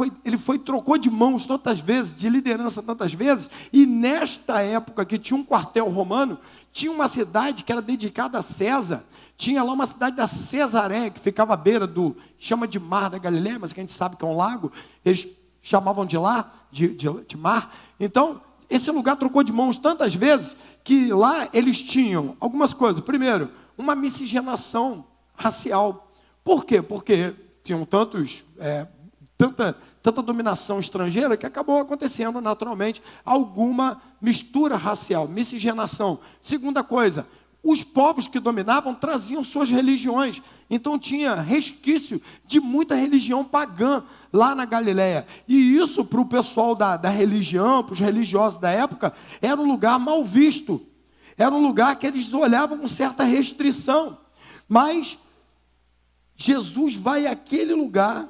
A: trocou de mãos tantas vezes, de liderança tantas vezes, e nesta época que tinha um quartel romano, tinha uma cidade que era dedicada a César, tinha lá uma cidade da Cesareia, que ficava à beira do, chama de Mar da Galileia, mas que a gente sabe que é um lago, eles chamavam de lá, de mar. Então, esse lugar trocou de mãos tantas vezes, que lá eles tinham algumas coisas. Primeiro, uma miscigenação racial. Por quê? Porque tinham tanta dominação estrangeira que acabou acontecendo naturalmente alguma mistura racial, miscigenação. Segunda coisa, os povos que dominavam traziam suas religiões, então tinha resquício de muita religião pagã lá na Galileia, e isso para o pessoal da religião, para os religiosos da época, era um lugar mal visto, era um lugar que eles olhavam com certa restrição, mas Jesus vai àquele lugar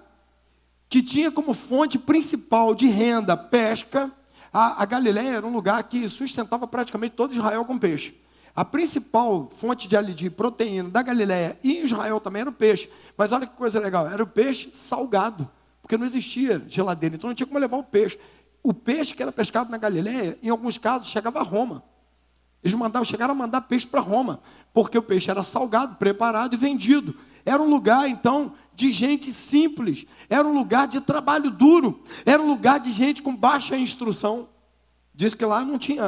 A: que tinha como fonte principal de renda pesca. A Galileia era um lugar que sustentava praticamente todo Israel com peixe. A principal fonte de proteína da Galileia e Israel também era o peixe. Mas olha que coisa legal, era o peixe salgado, porque não existia geladeira, então não tinha como levar o peixe. O peixe que era pescado na Galileia, em alguns casos, chegava a Roma. Eles chegaram a mandar peixe para Roma, porque o peixe era salgado, preparado e vendido. Era um lugar, então, de gente simples, era um lugar de trabalho duro, era um lugar de gente com baixa instrução. Diz que lá não tinha,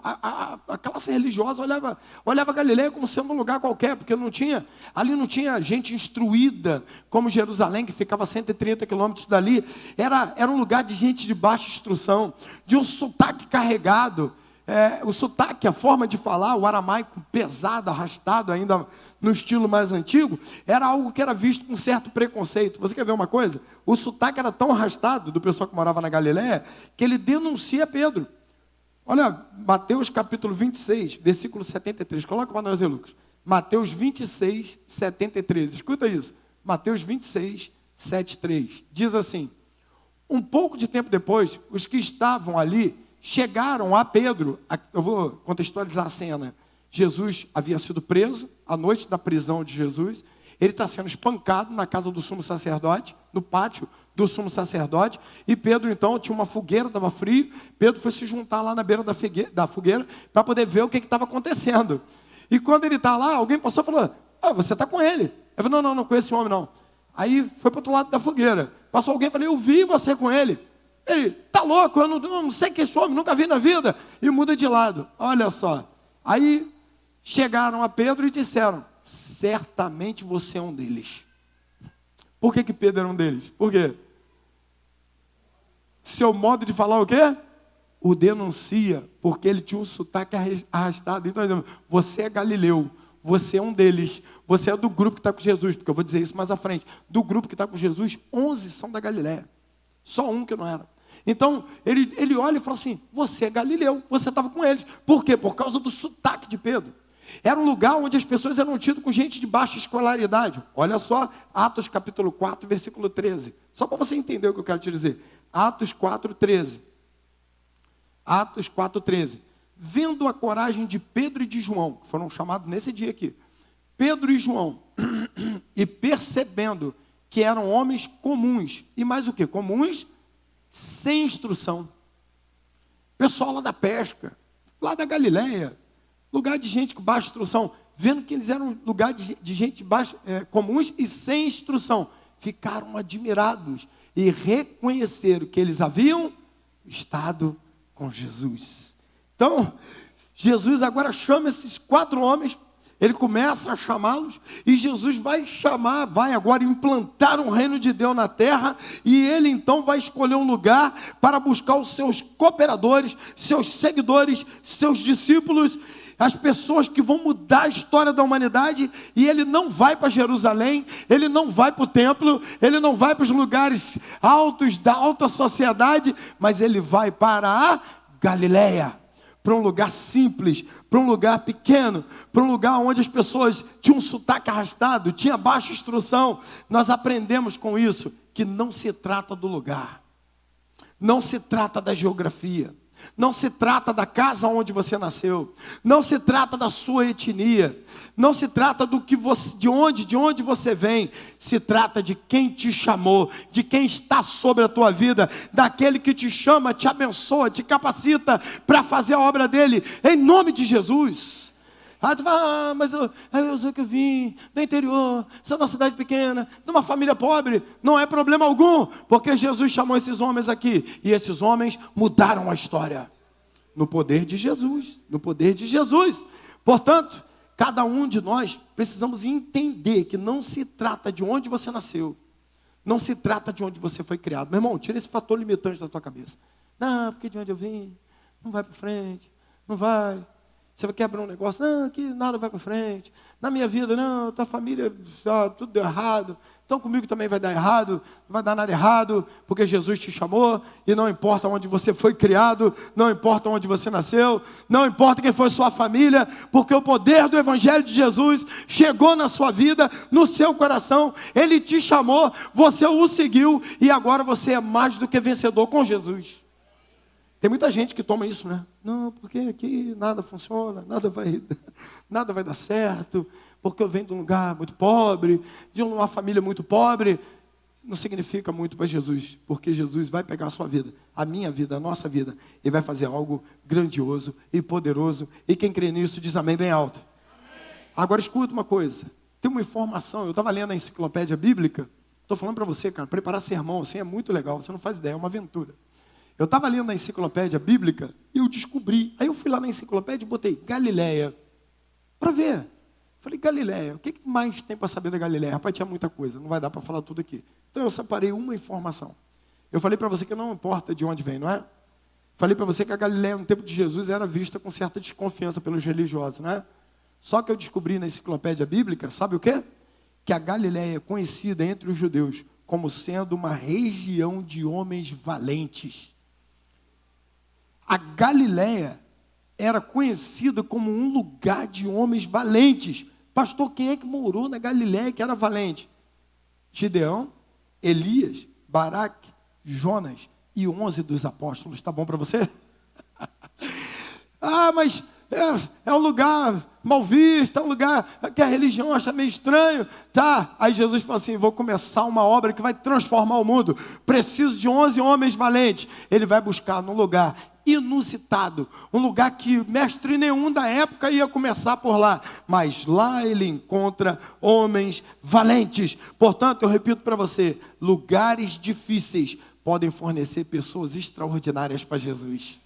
A: a classe religiosa olhava a Galileia como sendo um lugar qualquer, porque ali não tinha gente instruída, como Jerusalém, que ficava a 130 quilômetros dali. Era um lugar de gente de baixa instrução, de um sotaque carregado. O sotaque, a forma de falar, o aramaico pesado, arrastado ainda no estilo mais antigo, era algo que era visto com certo preconceito. Você quer ver uma coisa? O sotaque era tão arrastado do pessoal que morava na Galileia, que ele denuncia Pedro. Olha, Mateus capítulo 26, versículo 73, coloca para nós aí, Lucas. Mateus 26, 73, escuta isso. Mateus 26, 73, diz assim: um pouco de tempo depois, os que estavam ali chegaram a Pedro. Eu vou contextualizar a cena. Jesus havia sido preso, à noite da prisão de Jesus, ele está sendo espancado na casa do sumo sacerdote, no pátio do sumo sacerdote, e Pedro então tinha uma fogueira, estava frio, Pedro foi se juntar lá na beira da fogueira, para poder ver o que estava acontecendo. E quando ele está lá, alguém passou e falou: você está com ele. Eu falei: não conheço esse homem não. Aí foi para o outro lado da fogueira, passou alguém e falou: eu vi você com ele. Ele: tá louco, eu não sei quem é esse homem, nunca vi na vida. E muda de lado, olha só. Aí chegaram a Pedro e disseram: certamente você é um deles. Por que Pedro era um deles? Por quê? Seu modo de falar o quê? O denuncia, porque ele tinha um sotaque arrastado. Então, você é galileu, você é um deles, você é do grupo que está com Jesus, porque eu vou dizer isso mais à frente. Do grupo que está com Jesus, 11 são da Galileia, só um que não era. Então, ele olha e fala assim: você é galileu, você estava com eles. Por quê? Por causa do sotaque de Pedro. Era um lugar onde as pessoas eram tidas com gente de baixa escolaridade. Olha só, Atos capítulo 4, versículo 13. Só para você entender o que eu quero te dizer. Atos 4:13. Atos 4:13. Vendo a coragem de Pedro e de João, que foram chamados nesse dia aqui, Pedro e João, e percebendo que eram homens comuns, e mais o que? Comuns, sem instrução. Pessoal lá da pesca, lá da Galileia, lugar de gente com baixa instrução, vendo que eles eram lugar de gente comuns e sem instrução, ficaram admirados e reconheceram que eles haviam estado com Jesus. Então, Jesus agora chama esses 4 homens, ele começa a chamá-los, e Jesus vai agora implantar um reino de Deus na terra, e ele então vai escolher um lugar para buscar os seus cooperadores, seus seguidores, seus discípulos, as pessoas que vão mudar a história da humanidade. E ele não vai para Jerusalém, ele não vai para o templo, ele não vai para os lugares altos da alta sociedade, mas ele vai para a Galileia, para um lugar simples, para um lugar pequeno, para um lugar onde as pessoas tinham um sotaque arrastado, tinha baixa instrução. Nós aprendemos com isso que não se trata do lugar, não se trata da geografia, não se trata da casa onde você nasceu, não se trata da sua etnia, não se trata de onde você vem, se trata de quem te chamou, de quem está sobre a tua vida, daquele que te chama, te abençoa, te capacita para fazer a obra dele, em nome de Jesus. Ah, tu fala, mas eu sou que eu vim do interior, sou de uma cidade pequena, de uma família pobre. Não é problema algum, porque Jesus chamou esses homens aqui, e esses homens mudaram a história, no poder de Jesus, no poder de Jesus. Portanto, cada um de nós precisamos entender que não se trata de onde você nasceu, não se trata de onde você foi criado. Meu irmão, tira esse fator limitante da tua cabeça. Não, porque de onde eu vim, não vai para frente, não vai. Você vai quebrar um negócio, não, aqui nada vai para frente. Na minha vida, não, tua família, tudo deu errado. Então comigo também vai dar errado, não vai dar nada errado, porque Jesus te chamou, e não importa onde você foi criado, não importa onde você nasceu, não importa quem foi sua família, porque o poder do Evangelho de Jesus chegou na sua vida, no seu coração, ele te chamou, você o seguiu, e agora você é mais do que vencedor com Jesus. Tem muita gente que toma isso, né? Não, porque aqui nada funciona, nada vai dar certo, porque eu venho de um lugar muito pobre, de uma família muito pobre. Não significa muito para Jesus, porque Jesus vai pegar a sua vida, a minha vida, a nossa vida, e vai fazer algo grandioso e poderoso. E quem crê nisso diz amém bem alto. Amém. Agora escuta uma coisa, tem uma informação, eu estava lendo a enciclopédia bíblica, estou falando para você, cara, preparar sermão assim é muito legal, você não faz ideia, é uma aventura. Eu estava lendo a enciclopédia bíblica e eu descobri. Aí eu fui lá na enciclopédia e botei Galileia para ver. Falei, Galileia, o que mais tem para saber da Galileia? Rapaz, tinha muita coisa, não vai dar para falar tudo aqui. Então eu separei uma informação. Eu falei para você que não importa de onde vem, não é? Falei para você que a Galileia no tempo de Jesus era vista com certa desconfiança pelos religiosos, não é? Só que eu descobri na enciclopédia bíblica, sabe o quê? Que a Galileia é conhecida entre os judeus como sendo uma região de homens valentes. A Galileia era conhecida como um lugar de homens valentes. Pastor, quem é que morou na Galileia que era valente? Gideão, Elias, Baraque, Jonas e 11 dos apóstolos. Está bom para você? Ah, mas é um lugar mal visto, é um lugar que a religião acha meio estranho. Tá, aí Jesus falou assim, vou começar uma obra que vai transformar o mundo. Preciso de 11 homens valentes. Ele vai buscar num lugar inusitado, um lugar que mestre nenhum da época ia começar por lá, mas lá ele encontra homens valentes. Portanto, eu repito para você, lugares difíceis podem fornecer pessoas extraordinárias para Jesus.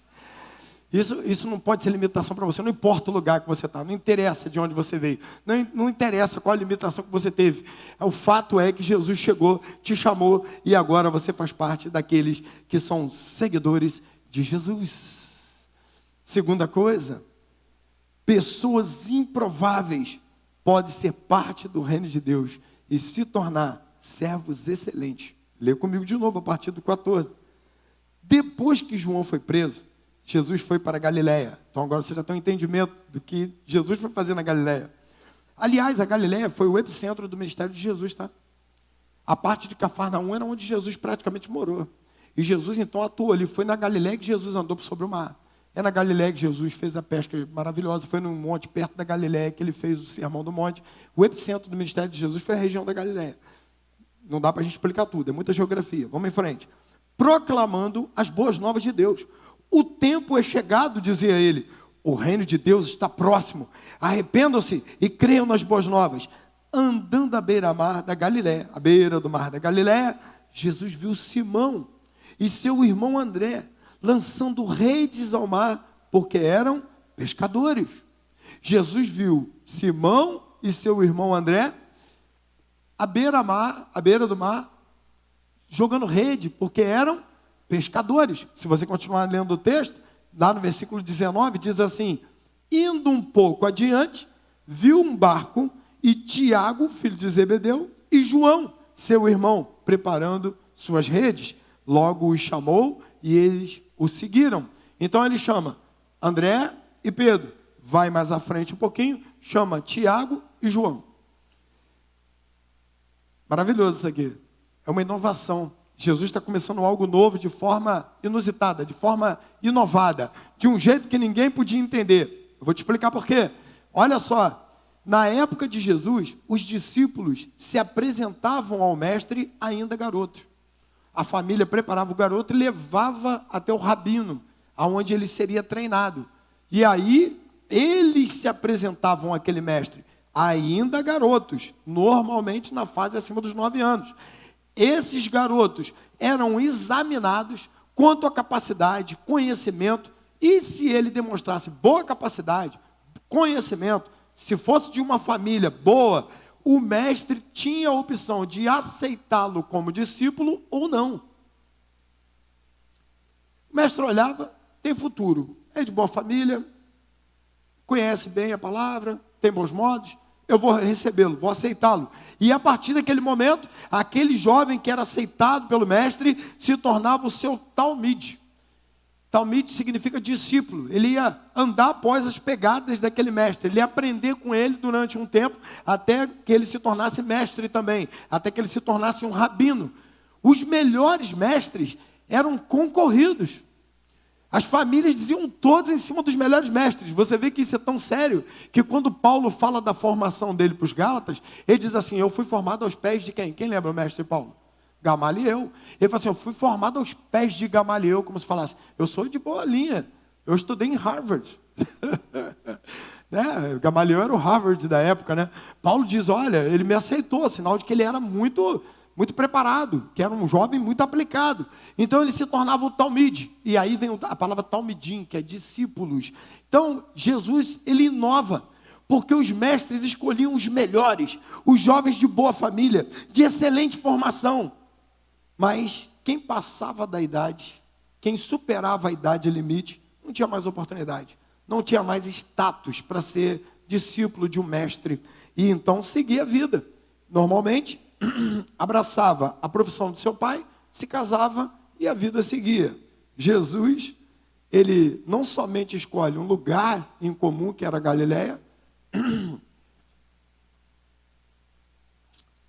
A: Isso não pode ser limitação para você, não importa o lugar que você está, não interessa de onde você veio, não interessa qual a limitação que você teve. O fato é que Jesus chegou, te chamou, e agora você faz parte daqueles que são seguidores de Jesus. Segunda coisa, pessoas improváveis podem ser parte do reino de Deus e se tornar servos excelentes. Lê comigo de novo a partir do 14. Depois que João foi preso, Jesus foi para a Galileia. Então agora você já tem um entendimento do que Jesus foi fazer na Galileia. Aliás, a Galileia foi o epicentro do ministério de Jesus, tá? A parte de Cafarnaum era onde Jesus praticamente morou. E Jesus então atuou ali. Foi na Galiléia que Jesus andou sobre o mar. É na Galiléia que Jesus fez a pesca maravilhosa. Foi num monte perto da Galiléia que ele fez o Sermão do Monte. O epicentro do ministério de Jesus foi a região da Galiléia. Não dá para a gente explicar tudo, é muita geografia. Vamos em frente. Proclamando as boas novas de Deus. O tempo é chegado, dizia ele. O reino de Deus está próximo. Arrependam-se e creiam nas boas novas. Andando à beira-mar da Galiléia, à beira do mar da Galiléia, Jesus viu Simão e seu irmão André lançando redes ao mar, porque eram pescadores. Jesus viu Simão e seu irmão André à beira do mar, jogando rede, porque eram pescadores. Se você continuar lendo o texto, lá no versículo 19, diz assim: indo um pouco adiante, viu um barco e Tiago, filho de Zebedeu, e João, seu irmão, preparando suas redes. Logo os chamou e eles o seguiram. Então ele chama André e Pedro. Vai mais à frente um pouquinho, chama Tiago e João. Maravilhoso isso aqui. É uma inovação. Jesus está começando algo novo de forma inusitada, de forma inovada, de um jeito que ninguém podia entender. Eu vou te explicar por quê. Olha só, na época de Jesus, os discípulos se apresentavam ao mestre ainda garotos. A família preparava o garoto e levava até o rabino, aonde ele seria treinado. E aí, eles se apresentavam àquele mestre, ainda garotos, normalmente na fase acima dos 9 anos. Esses garotos eram examinados quanto à capacidade, conhecimento, e se ele demonstrasse boa capacidade, conhecimento, se fosse de uma família boa, o mestre tinha a opção de aceitá-lo como discípulo ou não. O mestre olhava, tem futuro, é de boa família, conhece bem a palavra, tem bons modos, eu vou recebê-lo, vou aceitá-lo. E a partir daquele momento, aquele jovem que era aceitado pelo mestre se tornava o seu talmide. Talmide significa discípulo. Ele ia andar após as pegadas daquele mestre. Ele ia aprender com ele durante um tempo, até que ele se tornasse mestre também, até que ele se tornasse um rabino. Os melhores mestres eram concorridos. As famílias diziam todos em cima dos melhores mestres. Você vê que isso é tão sério, que quando Paulo fala da formação dele para os Gálatas, ele diz assim: eu fui formado aos pés de quem? Quem lembra o mestre Paulo? Gamaliel. Ele fala assim: eu fui formado aos pés de Gamaliel, como se falasse, eu sou de boa linha, eu estudei em Harvard. Né? Gamaliel era o Harvard da época, né? Paulo diz: olha, ele me aceitou, sinal de que ele era muito preparado, que era um jovem muito aplicado. Então ele se tornava o talmide. E aí vem a palavra talmidim, que é discípulos. Então Jesus, ele inova, porque os mestres escolhiam os melhores, os jovens de boa família, de excelente formação. Mas quem passava da idade, quem superava a idade limite, não tinha mais oportunidade, não tinha mais status para ser discípulo de um mestre. E então seguia a vida. Normalmente, abraçava a profissão do seu pai, se casava e a vida seguia. Jesus, ele não somente escolhe um lugar em comum, que era a Galiléia,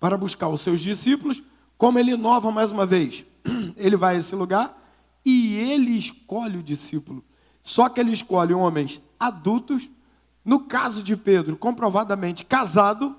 A: para buscar os seus discípulos, como ele inova mais uma vez. Ele vai a esse lugar e ele escolhe o discípulo. Só que ele escolhe homens adultos, no caso de Pedro, comprovadamente casado,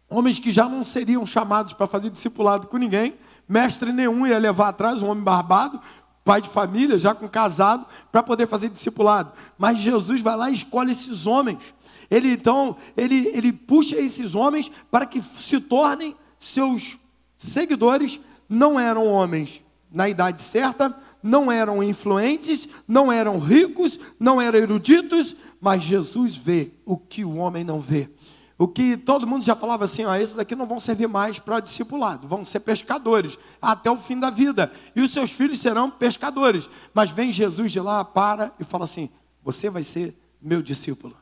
A: homens que já não seriam chamados para fazer discipulado com ninguém, mestre nenhum ia levar atrás, um homem barbado, pai de família, já com casado, para poder fazer discipulado. Mas Jesus vai lá e escolhe esses homens. Ele puxa esses homens para que se tornem seus seguidores. Não eram homens na idade certa, não eram influentes, não eram ricos, não eram eruditos, mas Jesus vê o que o homem não vê. O que todo mundo já falava assim: ó, esses aqui não vão servir mais para discipulado, vão ser pescadores até o fim da vida, e os seus filhos serão pescadores. Mas vem Jesus de lá, para e fala assim: você vai ser meu discípulo.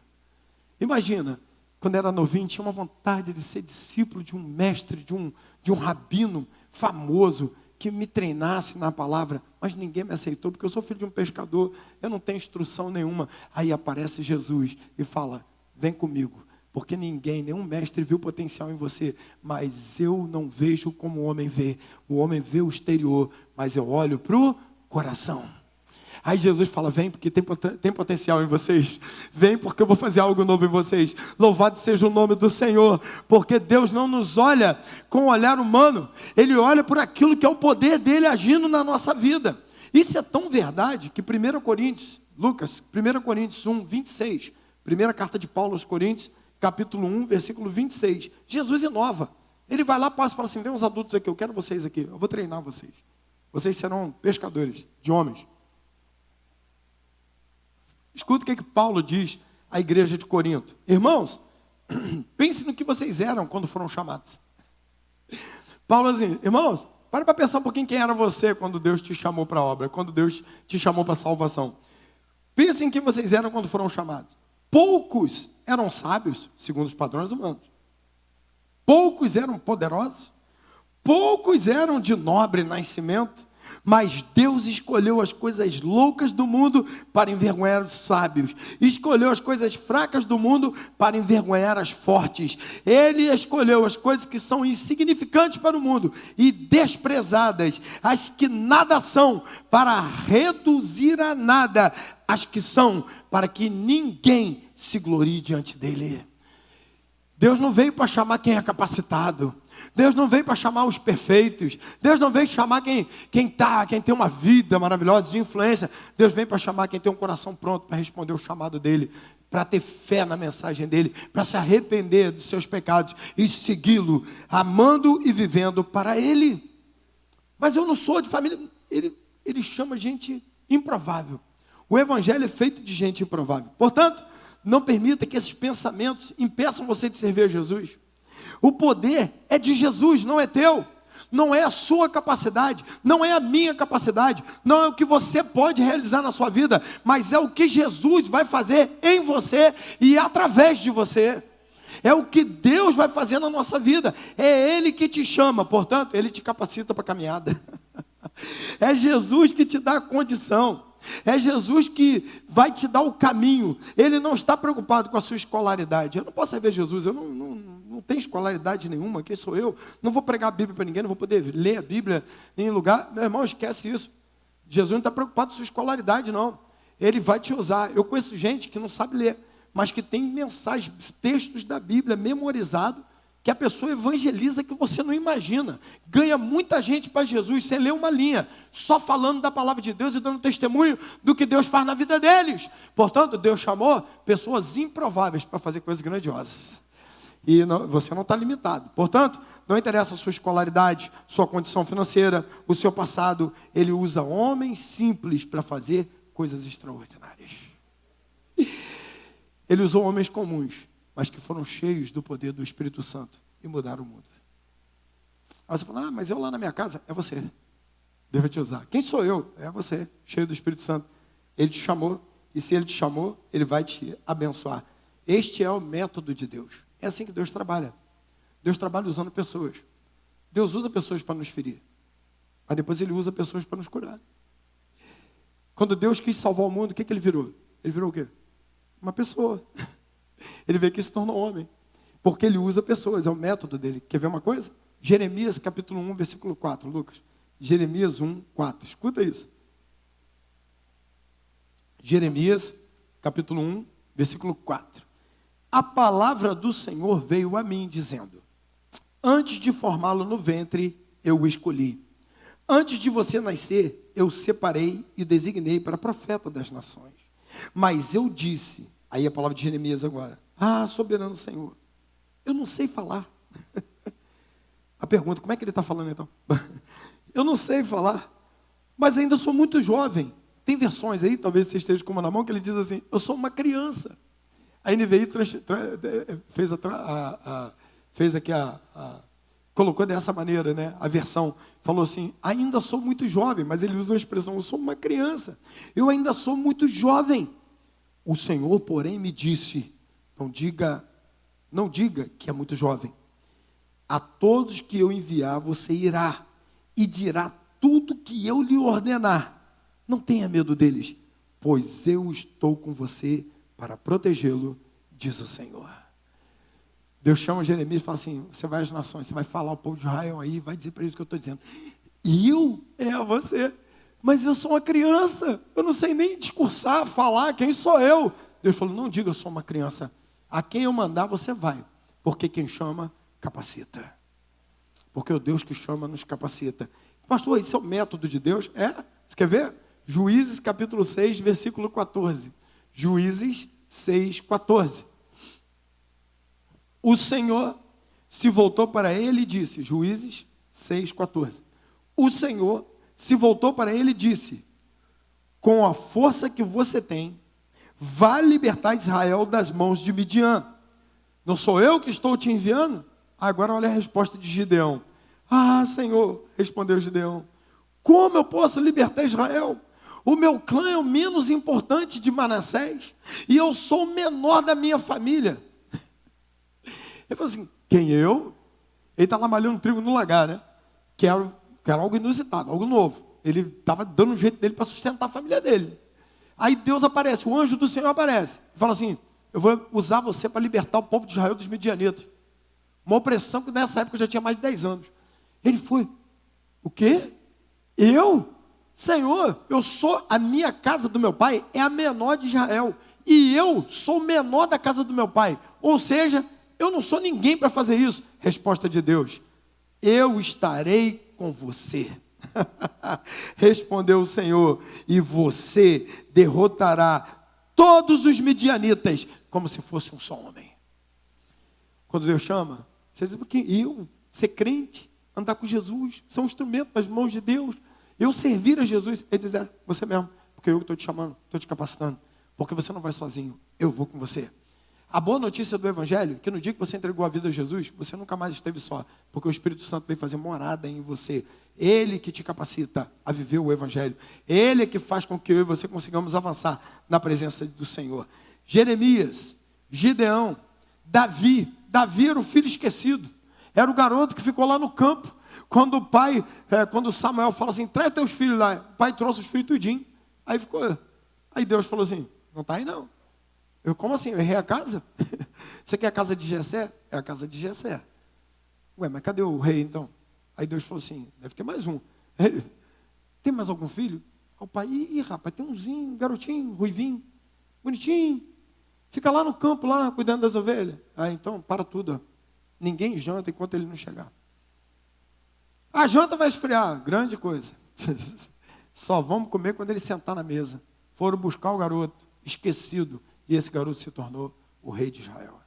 A: Imagina, quando era novinho, tinha uma vontade de ser discípulo de um mestre, de um rabino famoso, que me treinasse na palavra, mas ninguém me aceitou, porque eu sou filho de um pescador, eu não tenho instrução nenhuma. Aí aparece Jesus e fala: vem comigo, Porque ninguém, nenhum mestre viu potencial em você, mas eu não vejo como o homem vê. O homem vê o exterior, mas eu olho para o coração. Aí Jesus fala, vem porque tem potencial em vocês. Vem porque eu vou fazer algo novo em vocês. Louvado seja o nome do Senhor. Porque Deus não nos olha com o olhar humano. Ele olha por aquilo que é o poder dele agindo na nossa vida. Isso é tão verdade que 1 Coríntios, 1 Coríntios 1, 26. Primeira carta de Paulo aos Coríntios, capítulo 1, versículo 26. Jesus inova. Ele vai lá, passa e fala assim, vem os adultos aqui, eu quero vocês aqui. Eu vou treinar vocês. Vocês serão pescadores de homens. Escuta o que Paulo diz à igreja de Corinto. Irmãos, pense no que vocês eram quando foram chamados. Paulo assim, irmãos, para pensar um pouquinho quem era você quando Deus te chamou para a obra, quando Deus te chamou para a salvação. Pensem em quem vocês eram quando foram chamados. Poucos eram sábios, segundo os padrões humanos. Poucos eram poderosos. Poucos eram de nobre nascimento. Mas Deus escolheu as coisas loucas do mundo para envergonhar os sábios. Escolheu as coisas fracas do mundo para envergonhar as fortes. Ele escolheu as coisas que são insignificantes para o mundo e desprezadas, as que nada são, para reduzir a nada as que são, para que ninguém se glorie diante dele. Deus não veio para chamar quem é capacitado. Deus não veio para chamar os perfeitos. Deus não veio chamar quem tem uma vida maravilhosa de influência. Deus vem para chamar quem tem um coração pronto para responder o chamado dele, para ter fé na mensagem dele, para se arrepender dos seus pecados e segui-lo, amando e vivendo para ele. Mas eu não sou de família. Ele chama gente improvável. O evangelho é feito de gente improvável. Portanto, não permita que esses pensamentos impeçam você de servir a Jesus. O poder é de Jesus, não é teu. Não é a sua capacidade, não é a minha capacidade, não é o que você pode realizar na sua vida, mas é o que Jesus vai fazer em você e através de você. É o que Deus vai fazer na nossa vida. É Ele que te chama, portanto, Ele te capacita para a caminhada. É Jesus que te dá a condição. É Jesus que vai te dar o caminho. Ele não está preocupado com a sua escolaridade. Eu não posso ver Jesus, eu não tenho escolaridade nenhuma. Quem sou eu? Não vou pregar a Bíblia para ninguém, não vou poder ler a Bíblia em lugar. Meu irmão, esquece isso. Jesus não está preocupado com a sua escolaridade, não. Ele vai te usar. Eu conheço gente que não sabe ler, mas que tem mensagens, textos da Bíblia memorizados, que a pessoa evangeliza que você não imagina. Ganha muita gente para Jesus sem ler uma linha, só falando da palavra de Deus e dando testemunho do que Deus faz na vida deles. Portanto, Deus chamou pessoas improváveis para fazer coisas grandiosas. E você não está limitado. Portanto, não interessa a sua escolaridade, sua condição financeira, o seu passado. Ele usa homens simples para fazer coisas extraordinárias. Ele usou homens comuns, mas que foram cheios do poder do Espírito Santo e mudaram o mundo. Aí você fala, mas eu lá na minha casa, é você. Deus vai te usar. Quem sou eu? É você, cheio do Espírito Santo. Ele te chamou, e se Ele te chamou, Ele vai te abençoar. Este é o método de Deus. É assim que Deus trabalha. Deus trabalha usando pessoas. Deus usa pessoas para nos ferir, mas depois Ele usa pessoas para nos curar. Quando Deus quis salvar o mundo, o que Ele virou? Ele virou o quê? Uma pessoa. Ele veio aqui e se tornou homem. Porque Ele usa pessoas, é o método dele. Quer ver uma coisa? Jeremias capítulo 1, versículo 4, Lucas. Jeremias 1, 4. Escuta isso. Jeremias capítulo 1, versículo 4. A palavra do Senhor veio a mim, dizendo: antes de formá-lo no ventre, eu o escolhi. Antes de você nascer, eu o separei e designei para profeta das nações. Mas eu disse, aí a palavra de Jeremias agora: soberano Senhor, eu não sei falar. A pergunta, como é que ele está falando então? Eu não sei falar, mas ainda sou muito jovem. Tem versões aí, talvez você esteja com uma na mão, que ele diz assim: eu sou uma criança. A NVI fez aqui colocou dessa maneira, né? A versão falou assim: ainda sou muito jovem, mas ele usa a expressão: eu sou uma criança. Eu ainda sou muito jovem. O Senhor, porém, me disse: não diga que é muito jovem. A todos que eu enviar, você irá e dirá tudo que eu lhe ordenar. Não tenha medo deles, pois eu estou com você para protegê-lo, diz o Senhor. Deus chama Jeremias e fala assim, você vai às nações, você vai falar ao povo de Israel aí, vai dizer para eles o que eu estou dizendo. E eu? Você. Mas eu sou uma criança, eu não sei nem discursar, falar, quem sou eu? Deus falou, não diga eu sou uma criança. A quem eu mandar você vai, porque quem chama, capacita. Porque o Deus que chama nos capacita. Pastor, esse é o método de Deus? Você quer ver? Juízes capítulo 6, versículo 14. Juízes 6, 14. O Senhor se voltou para ele e disse, Juízes 6, 14. O Senhor se voltou para ele e disse, com a força que você tem, vá libertar Israel das mãos de Midian. Não sou eu que estou te enviando? Agora olha a resposta de Gideão. Senhor, respondeu Gideão, como eu posso libertar Israel? O meu clã é o menos importante de Manassés, e eu sou o menor da minha família. Ele falou assim, quem eu? Ele está lá malhando trigo no lagar, né? Que era algo inusitado, algo novo. Ele estava dando um jeito dele para sustentar a família dele. Aí Deus aparece, o anjo do Senhor aparece. E fala assim, eu vou usar você para libertar o povo de Israel dos midianitas. Uma opressão que nessa época já tinha mais de 10 anos. Ele foi, o quê? Eu? Senhor, a minha casa do meu pai é a menor de Israel. E eu sou o menor da casa do meu pai. Ou seja, eu não sou ninguém para fazer isso. Resposta de Deus, eu estarei com você. Respondeu o Senhor, e você derrotará todos os midianitas, como se fosse um só homem. Quando Deus chama, você diz, porque eu, ser crente, andar com Jesus, ser um instrumento nas mãos de Deus, eu servir a Jesus, ele diz, você mesmo, porque eu estou te chamando, estou te capacitando, porque você não vai sozinho, eu vou com você. A boa notícia do Evangelho, que no dia que você entregou a vida a Jesus, você nunca mais esteve só, porque o Espírito Santo veio fazer morada em você. Ele que te capacita a viver o Evangelho. Ele é que faz com que eu e você consigamos avançar na presença do Senhor. Jeremias, Gideão, Davi era o filho esquecido. Era o garoto que ficou lá no campo, quando Samuel fala assim, traz teus filhos lá. O pai trouxe os filhos tudinho. Aí Deus falou assim, não está aí não. Como assim? Eu errei a casa? Você quer a casa de Jessé? É a casa de Jessé. Mas cadê o rei então? Aí Deus falou assim, deve ter mais um. Tem mais algum filho? O pai, rapaz, tem umzinho, garotinho, ruivinho, bonitinho. Fica lá no campo, lá, cuidando das ovelhas. Então, para tudo. Ninguém janta enquanto ele não chegar. A janta vai esfriar, grande coisa. Só vamos comer quando ele sentar na mesa. Foram buscar o garoto, esquecido. E esse garoto se tornou o rei de Israel.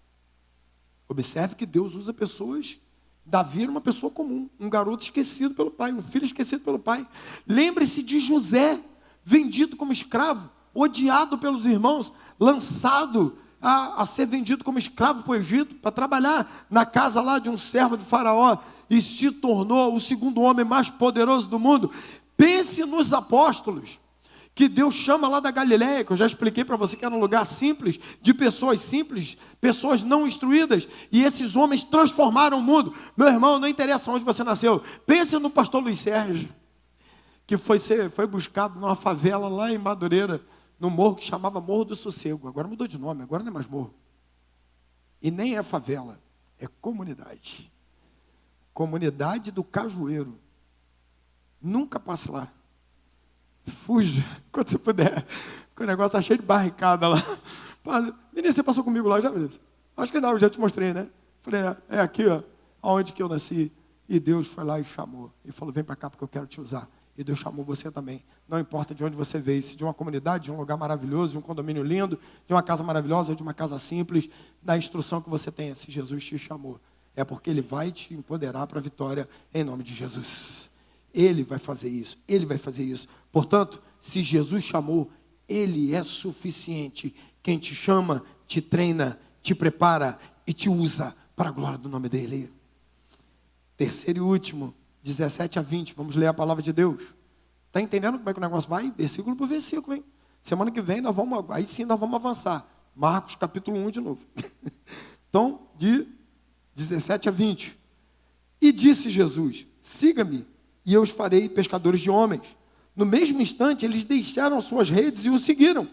A: Observe que Deus usa pessoas. Davi era uma pessoa comum, um garoto esquecido pelo pai, um filho esquecido pelo pai. Lembre-se de José, vendido como escravo, odiado pelos irmãos, lançado a ser vendido como escravo para o Egito, para trabalhar na casa lá de um servo de Faraó, e se tornou o segundo homem mais poderoso do mundo. Pense nos apóstolos, que Deus chama lá da Galileia, que eu já expliquei para você que era um lugar simples, de pessoas simples, pessoas não instruídas, e esses homens transformaram o mundo. Meu irmão, não interessa onde você nasceu, pense no pastor Luiz Sérgio, que foi buscado numa favela lá em Madureira, no morro que chamava Morro do Sossego. Agora mudou de nome, agora não é mais morro. E nem é favela, é comunidade. Comunidade do Cajueiro. Nunca passe lá. Fuja, quando você puder. Porque o negócio está cheio de barricada lá. Menina, você passou comigo lá já, Vanessa? Acho que não, eu já te mostrei, né? Falei, é aqui, ó, onde que eu nasci. E Deus foi lá e chamou. E falou, vem para cá porque eu quero te usar. E Deus chamou você também. Não importa de onde você veio, se de uma comunidade, de um lugar maravilhoso, de um condomínio lindo, de uma casa maravilhosa ou de uma casa simples, da instrução que você tenha, se Jesus te chamou. É porque Ele vai te empoderar para a vitória em nome de Jesus. Ele vai fazer isso, Ele vai fazer isso. Portanto, se Jesus chamou, Ele é suficiente. Quem te chama, te treina, te prepara e te usa para a glória do nome dEle. Terceiro e último, 17 a 20, vamos ler a palavra de Deus. Está entendendo como é que o negócio vai? Versículo por versículo, hein? Semana que vem, aí sim nós vamos avançar. Marcos capítulo 1 de novo. Então, de 17 a 20. E disse Jesus, siga-me, e eu os farei pescadores de homens. No mesmo instante, eles deixaram suas redes e o seguiram.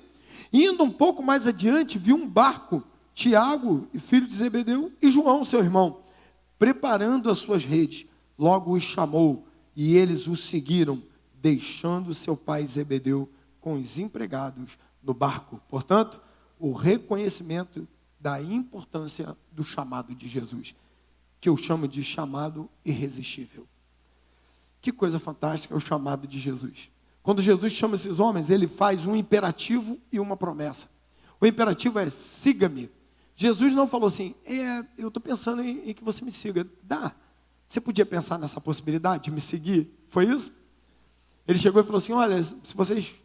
A: Indo um pouco mais adiante, viu um barco
F: Tiago, filho de Zebedeu, e João, seu irmão, preparando as suas redes. Logo os chamou, e eles o seguiram, deixando seu pai Zebedeu com os empregados no barco. Portanto, o reconhecimento da importância do chamado de Jesus, que eu chamo de chamado irresistível. Que coisa fantástica é o chamado de Jesus. Quando Jesus chama esses homens, ele faz um imperativo e uma promessa. O imperativo é: siga-me. Jesus não falou assim: eu estou pensando em que você me siga. Você podia pensar nessa possibilidade de me seguir? Foi isso? Ele chegou e falou assim: olha,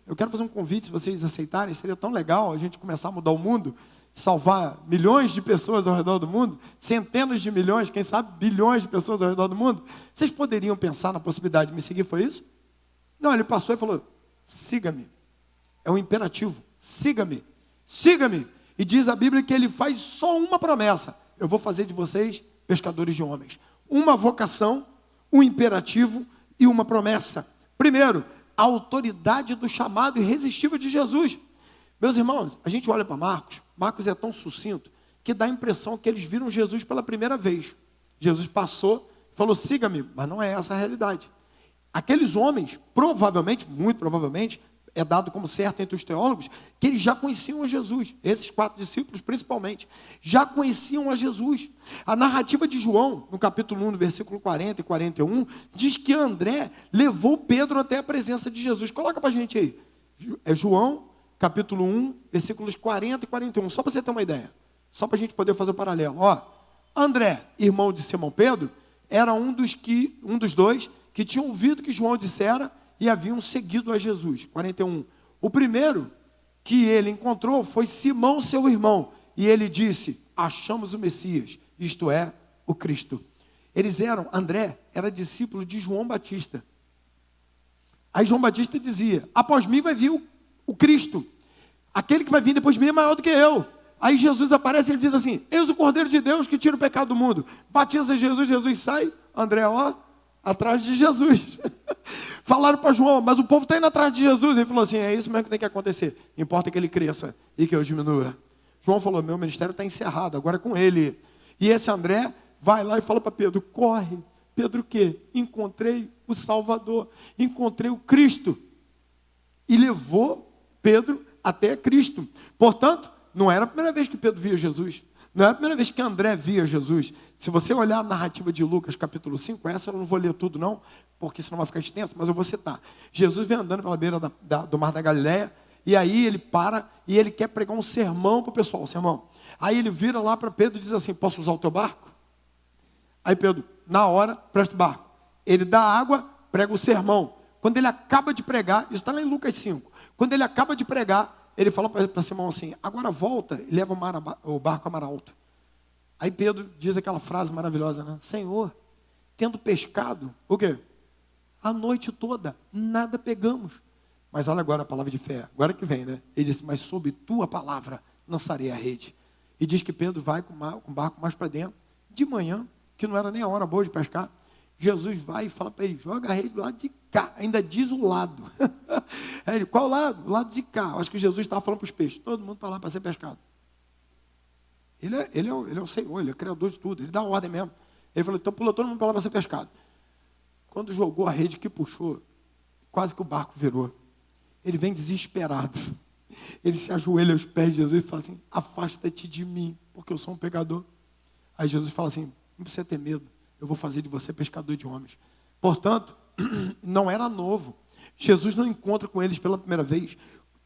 F: eu quero fazer um convite, se vocês aceitarem, seria tão legal a gente começar a mudar o mundo, salvar milhões de pessoas ao redor do mundo, centenas de milhões, quem sabe bilhões de pessoas ao redor do mundo. Vocês poderiam pensar na possibilidade de me seguir? Foi isso? Não, ele passou e falou: siga-me. É um imperativo: siga-me, siga-me. E diz a Bíblia que ele faz só uma promessa: eu vou fazer de vocês pescadores de homens. Uma vocação, um imperativo e uma promessa. Primeiro, a autoridade do chamado irresistível de Jesus. Meus irmãos, a gente olha para Marcos. Marcos é tão sucinto que dá a impressão que eles viram Jesus pela primeira vez. Jesus passou, falou: siga-me, mas não é essa a realidade. Aqueles homens, provavelmente, muito provavelmente, é dado como certo entre os teólogos, que eles já conheciam a Jesus. Esses 4 discípulos, principalmente, já conheciam a Jesus. A narrativa de João, no capítulo 1, no versículo 40 e 41, diz que André levou Pedro até a presença de Jesus. Coloca para a gente aí. É João, capítulo 1, versículos 40 e 41. Só para você ter uma ideia. Só para a gente poder fazer o paralelo. André, irmão de Simão Pedro, era um dos dois que tinham ouvido que João dissera e haviam seguido a Jesus. 41. O primeiro que ele encontrou foi Simão, seu irmão. E ele disse: achamos o Messias, isto é, o Cristo. André era discípulo de João Batista. Aí João Batista dizia: após mim vai vir o Cristo. Aquele que vai vir depois de mim é maior do que eu. Aí Jesus aparece e ele diz assim: eis o Cordeiro de Deus que tira o pecado do mundo. Batiza Jesus, Jesus sai. André, atrás de Jesus. Falaram para João: mas o povo está indo atrás de Jesus. Ele falou assim: é isso mesmo que tem que acontecer. Importa que ele cresça e que eu diminua. João falou: meu ministério está encerrado, agora é com ele. E esse André vai lá e fala para Pedro: corre. Pedro o quê? Encontrei o Salvador, encontrei o Cristo. E levou Pedro até Cristo. Portanto, não era a primeira vez que Pedro via Jesus. Não era a primeira vez que André via Jesus. Se você olhar a narrativa de Lucas, capítulo 5, essa eu não vou ler tudo não, porque senão vai ficar extenso, mas eu vou citar. Jesus vem andando pela beira do mar da Galileia, e aí ele para, e ele quer pregar um sermão para o pessoal, Aí ele vira lá para Pedro e diz assim: posso usar o teu barco? Aí Pedro, na hora, presta o barco. Ele dá água, prega o sermão. Quando ele acaba de pregar, isso está lá em Lucas 5, quando ele acaba de pregar, ele fala para Simão assim: agora volta e leva o barco a mar alto. Aí Pedro diz aquela frase maravilhosa, né? Senhor, tendo pescado, o quê? A noite toda, nada pegamos. Mas olha agora a palavra de fé, agora que vem, né? Ele disse: mas sob tua palavra lançarei a rede. E diz que Pedro vai com o barco mais para dentro. De manhã, que não era nem a hora boa de pescar, Jesus vai e fala para ele: joga a rede do lado de cá. Ainda diz o lado. Aí ele: qual lado? O lado de cá. Acho que Jesus estava falando para os peixes: todo mundo para lá para ser pescado. Ele é o Senhor, ele é o Criador de tudo. Ele dá ordem mesmo. Ele falou: então pulou todo mundo para lá para ser pescado. Quando jogou a rede que puxou, quase que o barco virou. Ele vem desesperado. Ele se ajoelha aos pés de Jesus e fala assim: afasta-te de mim, porque eu sou um pecador. Aí Jesus fala assim: não precisa ter medo, eu vou fazer de você pescador de homens. Portanto, não era novo. Jesus não encontra com eles pela primeira vez.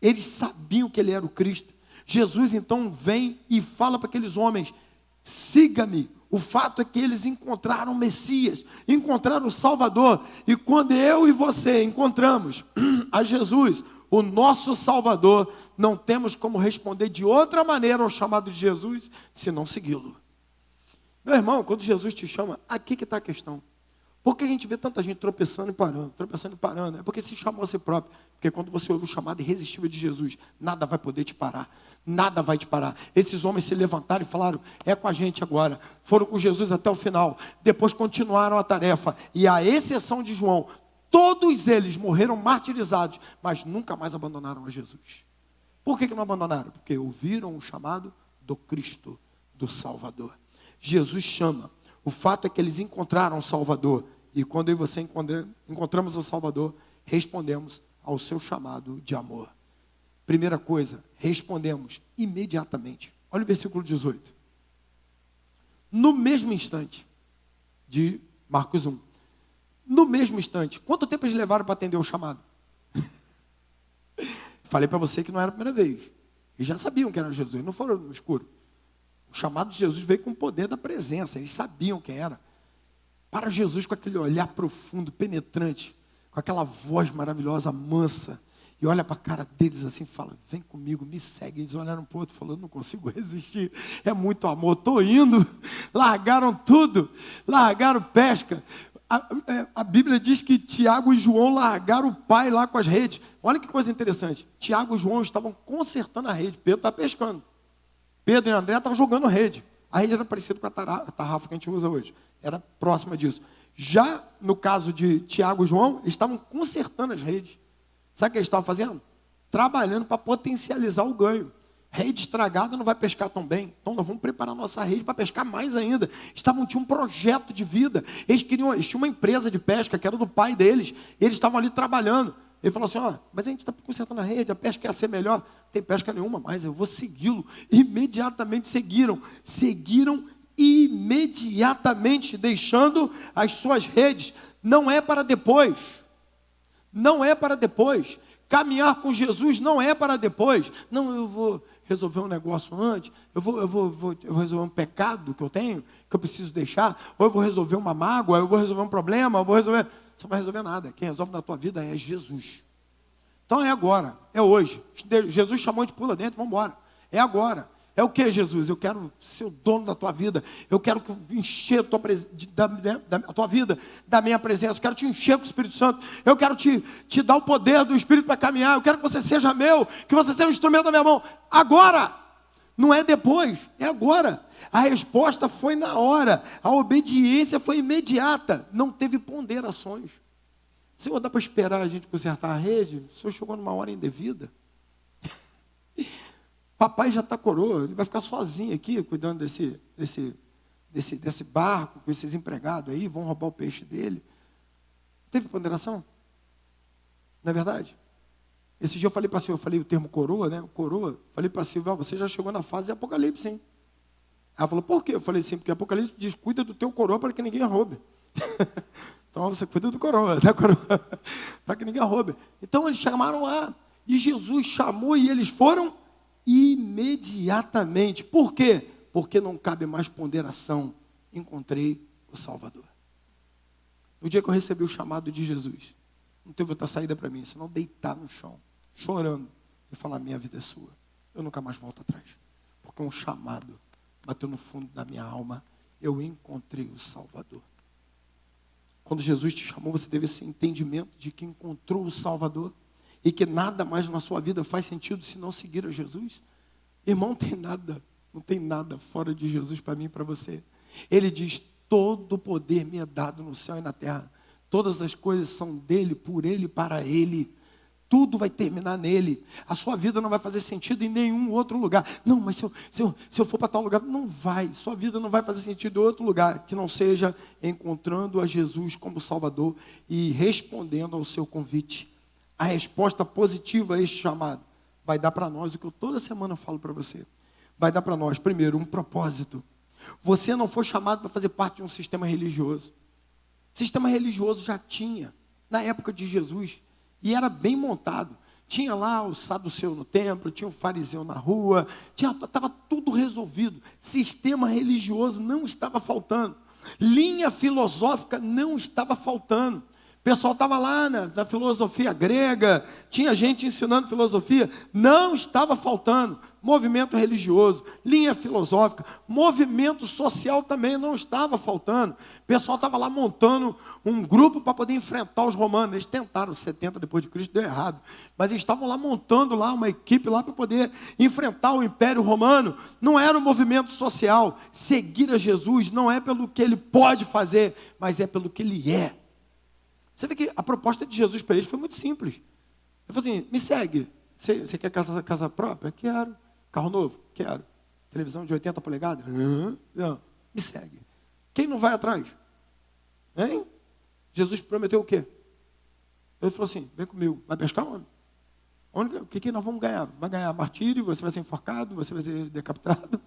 F: Eles sabiam que ele era o Cristo. Jesus então vem e fala para aqueles homens: siga-me. O fato é que eles encontraram o Messias, encontraram o Salvador. E quando eu e você encontramos a Jesus, o nosso Salvador, não temos como responder de outra maneira ao chamado de Jesus, senão segui-lo. Meu irmão, quando Jesus te chama, aqui que está a questão. Por que a gente vê tanta gente tropeçando e parando? É porque se chamou a si próprio. Porque quando você ouve o chamado irresistível de Jesus, nada vai poder te parar. Nada vai te parar. Esses homens se levantaram e falaram: é com a gente agora. Foram com Jesus até o final. Depois continuaram a tarefa. E à exceção de João, todos eles morreram martirizados, mas nunca mais abandonaram a Jesus. Por que não abandonaram? Porque ouviram o chamado do Cristo, do Salvador. Jesus chama. O fato é que eles encontraram o Salvador. E quando eu e você encontramos o Salvador, respondemos ao seu chamado de amor. Primeira coisa, respondemos imediatamente. Olha o versículo 18. No mesmo instante, de Marcos 1. No mesmo instante. Quanto tempo eles levaram para atender o chamado? Falei para você que não era a primeira vez. Eles já sabiam que era Jesus, eles não foram no escuro. O chamado de Jesus veio com o poder da presença, eles sabiam quem era. Para Jesus com aquele olhar profundo, penetrante, com aquela voz maravilhosa, mansa, e olha para a cara deles assim e fala, vem comigo, me segue. Eles olharam para o outro e falaram, não consigo resistir, é muito amor, estou indo. Largaram tudo, largaram pesca. A Bíblia diz que Tiago e João largaram o pai lá com as redes. Olha que coisa interessante, Tiago e João estavam consertando a rede, Pedro estava pescando. Pedro e André estavam jogando rede. A rede era parecida com a tarrafa que a gente usa hoje. Era próxima disso. Já no caso de Tiago e João, eles estavam consertando as redes. Sabe o que eles estavam fazendo? Trabalhando para potencializar o ganho. Rede estragada não vai pescar tão bem. Então nós vamos preparar nossa rede para pescar mais ainda. Tinham um projeto de vida. Eles tinham uma empresa de pesca que era do pai deles. Eles estavam ali trabalhando. Ele falou assim, mas a gente está consertando a rede, a pesca ia ser melhor. Não tem pesca nenhuma mais, eu vou segui-lo. Imediatamente seguiram. Seguiram imediatamente, deixando as suas redes. Não é para depois. Não é para depois. Caminhar com Jesus não é para depois. Não, eu vou resolver um negócio antes. Eu vou resolver um pecado que eu tenho, que eu preciso deixar. Ou eu vou resolver uma mágoa, eu vou resolver um problema, eu vou resolver... Você não vai resolver nada. Quem resolve na tua vida é Jesus. Então é agora, é hoje. Jesus chamou, a gente pula dentro, vamos embora. É agora. É o que, Jesus? Eu quero ser o dono da tua vida. Eu quero encher a tua vida da minha presença. Eu quero te encher com o Espírito Santo. Eu quero te dar o poder do Espírito para caminhar. Eu quero que você seja meu, que você seja um instrumento da minha mão. Agora! Não é depois, é agora. A resposta foi na hora. A obediência foi imediata. Não teve ponderações. Senhor, dá para esperar a gente consertar a rede? O Senhor chegou numa hora indevida. Papai já está coroa, ele vai ficar sozinho aqui, cuidando desse barco, com esses empregados aí, vão roubar o peixe dele. Teve ponderação? Não é verdade? Esse dia eu falei para a Silvia, eu falei o termo coroa, né? Coroa. Falei para a Silvia, você já chegou na fase de Apocalipse, hein? Ela falou, por quê? Eu falei assim, porque Apocalipse diz, cuida do teu coroa para que ninguém a roube. Então você cuida do coroa, da coroa, para que ninguém a roube. Então eles chamaram lá, e Jesus chamou e eles foram imediatamente. Por quê? Porque não cabe mais ponderação. Encontrei o Salvador. No dia que eu recebi o chamado de Jesus, não teve outra saída para mim, senão deitar no chão, chorando, e falar, minha vida é sua. Eu nunca mais volto atrás. Porque um chamado bateu no fundo da minha alma, eu encontrei o Salvador. Quando Jesus te chamou, você teve esse entendimento de que encontrou o Salvador e que nada mais na sua vida faz sentido se não seguir a Jesus? Irmão, não tem nada fora de Jesus para mim e para você. Ele diz, todo o poder me é dado no céu e na terra. Todas as coisas são dele, por ele e para ele. Tudo vai terminar nele. A sua vida não vai fazer sentido em nenhum outro lugar. Não, mas se eu for para tal lugar, não vai. Sua vida não vai fazer sentido em outro lugar que não seja encontrando a Jesus como Salvador e respondendo ao seu convite. A resposta positiva a este chamado vai dar para nós o que eu toda semana falo para você. Vai dar para nós, primeiro, um propósito. Você não foi chamado para fazer parte de um sistema religioso. Sistema religioso já tinha, na época de Jesus, e era bem montado. Tinha lá o saduceu no templo, tinha o fariseu na rua, estava tudo resolvido. Sistema religioso não estava faltando. Linha filosófica não estava faltando. O pessoal estava lá na filosofia grega, tinha gente ensinando filosofia, não estava faltando. Movimento religioso, linha filosófica, movimento social também não estava faltando. O pessoal estava lá montando um grupo para poder enfrentar os romanos. Eles tentaram 70 depois de Cristo, deu errado. Mas eles estavam lá montando lá uma equipe lá para poder enfrentar o Império Romano. Não era um movimento social. Seguir a Jesus não é pelo que ele pode fazer, mas é pelo que ele é. Você vê que a proposta de Jesus para eles foi muito simples. Ele falou assim, me segue. Você quer casa própria? Quero. Carro novo? Quero. televisão de 80 polegadas? Não, me segue. Quem não vai atrás? Hein? Jesus prometeu o quê? Ele falou assim, vem comigo, vai pescar homem? O que nós vamos ganhar? Vai ganhar martírio, você vai ser enforcado, você vai ser decapitado.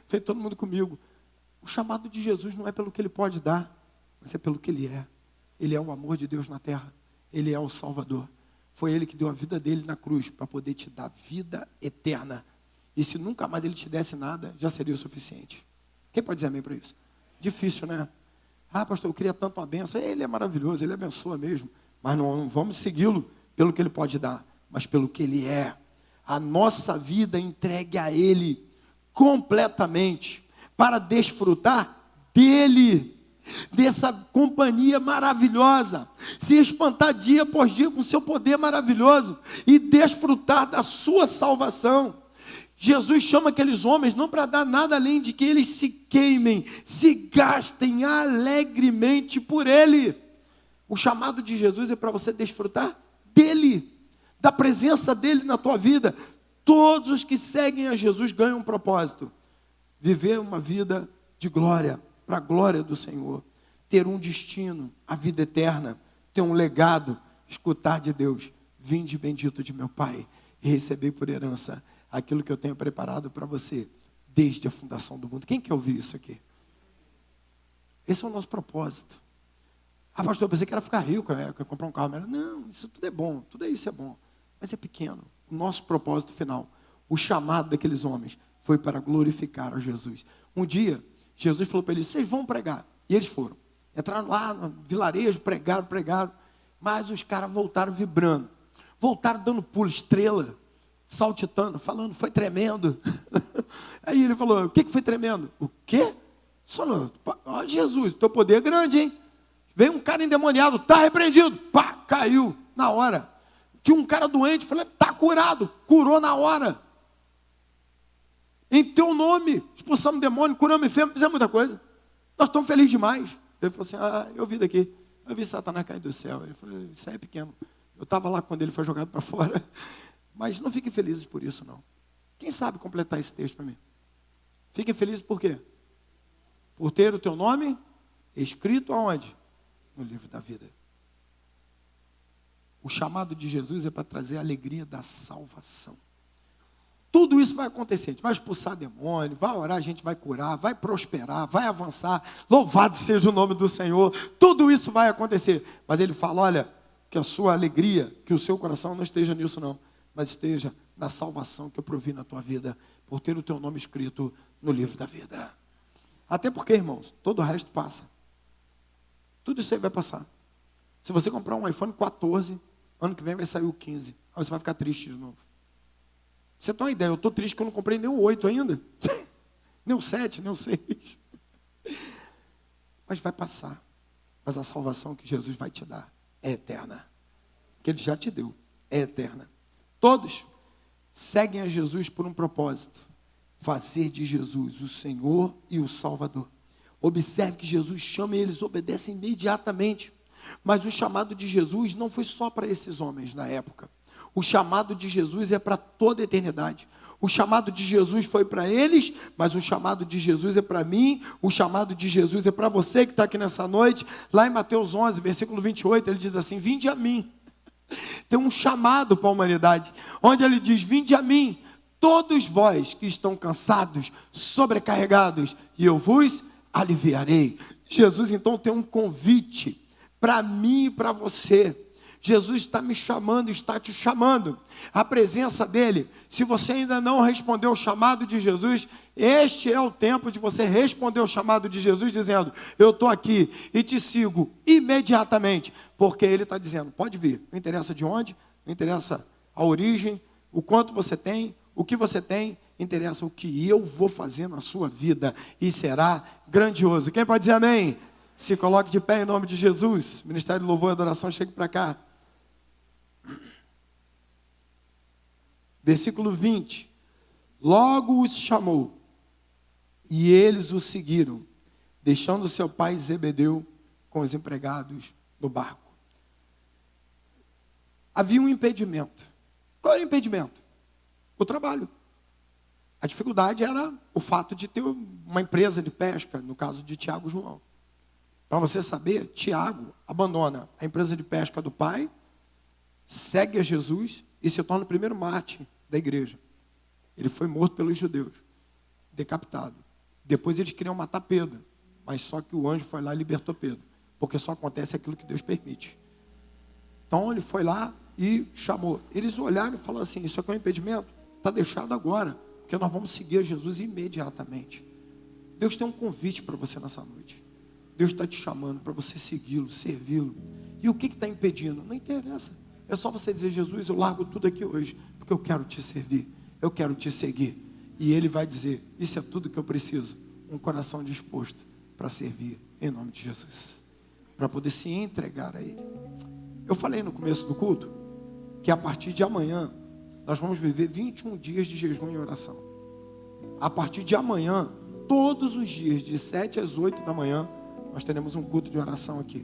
F: Vem todo mundo comigo. O chamado de Jesus não é pelo que ele pode dar, mas é pelo que ele é. Ele é o amor de Deus na terra. Ele é o Salvador. Foi ele que deu a vida dele na cruz para poder te dar vida eterna. E se nunca mais ele te desse nada, já seria o suficiente. Quem pode dizer amém para isso? Difícil, né? Ah, pastor, eu queria tanto uma benção. Ele é maravilhoso, ele abençoa mesmo. Mas não vamos segui-lo pelo que ele pode dar, mas pelo que ele é. A nossa vida entregue a ele completamente para desfrutar dele, dessa companhia maravilhosa, se espantar dia após dia com seu poder maravilhoso e desfrutar da sua salvação. Jesus chama aqueles homens não para dar nada além de que eles se queimem, se gastem alegremente por ele. O chamado de Jesus é para você desfrutar dele, da presença dele na tua vida. Todos os que seguem a Jesus ganham um propósito: viver uma vida de glória, para a glória do Senhor, ter um destino, a vida eterna, ter um legado, escutar de Deus: vinde bendito de meu Pai, e receber por herança aquilo que eu tenho preparado para você, desde a fundação do mundo. Quem quer ouvir isso aqui? Esse é o nosso propósito. Ah, pastor, eu pensei que era ficar rico, comprar um carro melhor. Não, isso tudo é bom, tudo isso é bom, mas é pequeno. O nosso propósito final, o chamado daqueles homens, foi para glorificar a Jesus. Um dia, Jesus falou para eles: vocês vão pregar. E eles foram. Entraram lá no vilarejo, pregaram. Mas os caras voltaram vibrando. Voltaram dando pulo, estrela, saltitando, falando, foi tremendo. Aí ele falou: o que foi tremendo? O quê? Ó, Jesus, teu poder é grande, hein? Veio um cara endemoniado, está repreendido. Pá, caiu na hora. Tinha um cara doente, falei, está curado. Curou na hora. Em teu nome, expulsamos demônio, curamos enfermo, fizemos muita coisa. Nós estamos felizes demais. Ele falou assim: eu vi daqui. Eu vi Satanás cair do céu. Ele falou: isso aí é pequeno. Eu estava lá quando ele foi jogado para fora. Mas não fiquem felizes por isso, não. Quem sabe completar esse texto para mim? Fiquem felizes por quê? Por ter o teu nome escrito aonde? No livro da vida. O chamado de Jesus é para trazer a alegria da salvação. Tudo isso vai acontecer. A gente vai expulsar demônio, vai orar, a gente vai curar, vai prosperar, vai avançar. Louvado seja o nome do Senhor. Tudo isso vai acontecer. Mas ele fala: olha, que a sua alegria, que o seu coração não esteja nisso não, mas esteja na salvação que eu provi na tua vida, por ter o teu nome escrito no livro da vida. Até porque, irmãos, todo o resto passa. Tudo isso aí vai passar. Se você comprar um iPhone 14, ano que vem vai sair o 15. Aí você vai ficar triste de novo. Você tem uma ideia, eu estou triste que eu não comprei nem o 8 ainda. Nem o 7, nem o 6. Mas vai passar. Mas a salvação que Jesus vai te dar é eterna. Que ele já te deu, é eterna. Todos seguem a Jesus por um propósito: fazer de Jesus o Senhor e o Salvador. Observe que Jesus chama e eles obedecem imediatamente. Mas o chamado de Jesus não foi só para esses homens na época. O chamado de Jesus é para toda a eternidade. O chamado de Jesus foi para eles, mas o chamado de Jesus é para mim, o chamado de Jesus é para você que está aqui nessa noite. Lá em Mateus 11, versículo 28, ele diz assim: vinde a mim. Tem um chamado para a humanidade, onde ele diz: vinde a mim, todos vós que estão cansados, sobrecarregados, e eu vos aliviarei. Jesus então tem um convite para mim e para você. Jesus está me chamando, está te chamando. A presença dele, se você ainda não respondeu o chamado de Jesus, este é o tempo de você responder o chamado de Jesus, dizendo: eu estou aqui e te sigo imediatamente, porque ele está dizendo: pode vir, não interessa de onde, não interessa a origem, o quanto você tem, o que você tem, interessa o que eu vou fazer na sua vida, e será grandioso. Quem pode dizer amém? Se coloque de pé em nome de Jesus. Ministério de Louvor e Adoração, chegue para cá. Versículo 20. Logo os chamou, e eles o seguiram, deixando seu pai Zebedeu com os empregados no barco. Havia um impedimento. Qual era o impedimento? O trabalho. A dificuldade era o fato de ter uma empresa de pesca, no caso de Tiago e João. Para você saber, Tiago abandona a empresa de pesca do pai, segue a Jesus e se torna o primeiro mártir da igreja. Ele foi morto pelos judeus, decapitado. Depois eles queriam matar Pedro, mas só que o anjo foi lá e libertou Pedro, porque só acontece aquilo que Deus permite. Então ele foi lá e chamou. Eles olharam e falaram assim, isso aqui é um impedimento? Está deixado agora, porque nós vamos seguir a Jesus imediatamente. Deus tem um convite para você nessa noite. Deus está te chamando para você segui-lo, servi-lo. E o que está impedindo? Não interessa. É só você dizer, Jesus, eu largo tudo aqui hoje, porque eu quero te servir, eu quero te seguir. E Ele vai dizer, isso é tudo que eu preciso. Um coração disposto para servir, em nome de Jesus. Para poder se entregar a Ele. Eu falei no começo do culto, que a partir de amanhã, nós vamos viver 21 dias de jejum e oração. A partir de amanhã, todos os dias, de 7 às 8 da manhã, nós teremos um culto de oração aqui.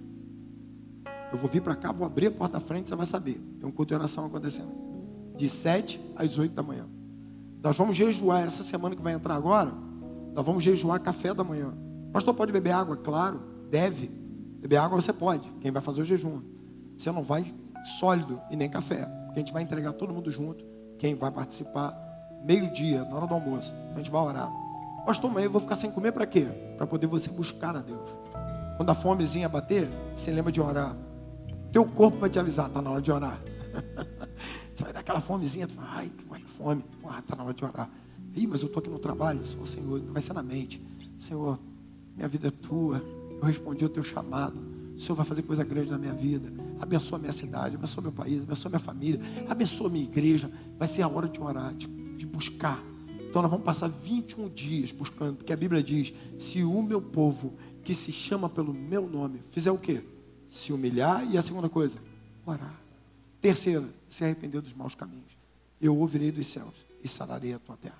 F: Eu vou vir para cá, vou abrir a porta da frente, você vai saber. Tem um culto de oração acontecendo. De 7 às 8 da manhã. Nós vamos jejuar essa semana que vai entrar agora. Nós vamos jejuar café da manhã. Pastor, pode beber água? Claro, deve. Beber água você pode, quem vai fazer o jejum. Você não vai sólido e nem café. Porque a gente vai entregar todo mundo junto. Quem vai participar, meio-dia, na hora do almoço. A gente vai orar. Pastor, mas eu vou ficar sem comer para quê? Para poder você buscar a Deus. Quando a fomezinha bater, você lembra de orar. Teu corpo vai te avisar, está na hora de orar. Você vai dar aquela fomezinha, tu fala, ai, que fome. Está na hora de orar. Ih, mas eu estou aqui no trabalho. O Senhor, vai ser na mente. Senhor, minha vida é tua. Eu respondi ao teu chamado. O Senhor vai fazer coisa grande na minha vida. Abençoa a minha cidade, abençoa meu país, abençoa minha família, abençoa a minha igreja. Vai ser a hora de orar, de buscar. Então nós vamos passar 21 dias buscando, porque a Bíblia diz, se o meu povo, que se chama pelo meu nome, fizer o quê? Se humilhar, e a segunda coisa, orar. Terceira, se arrepender dos maus caminhos. Eu ouvirei dos céus e sararei a tua terra.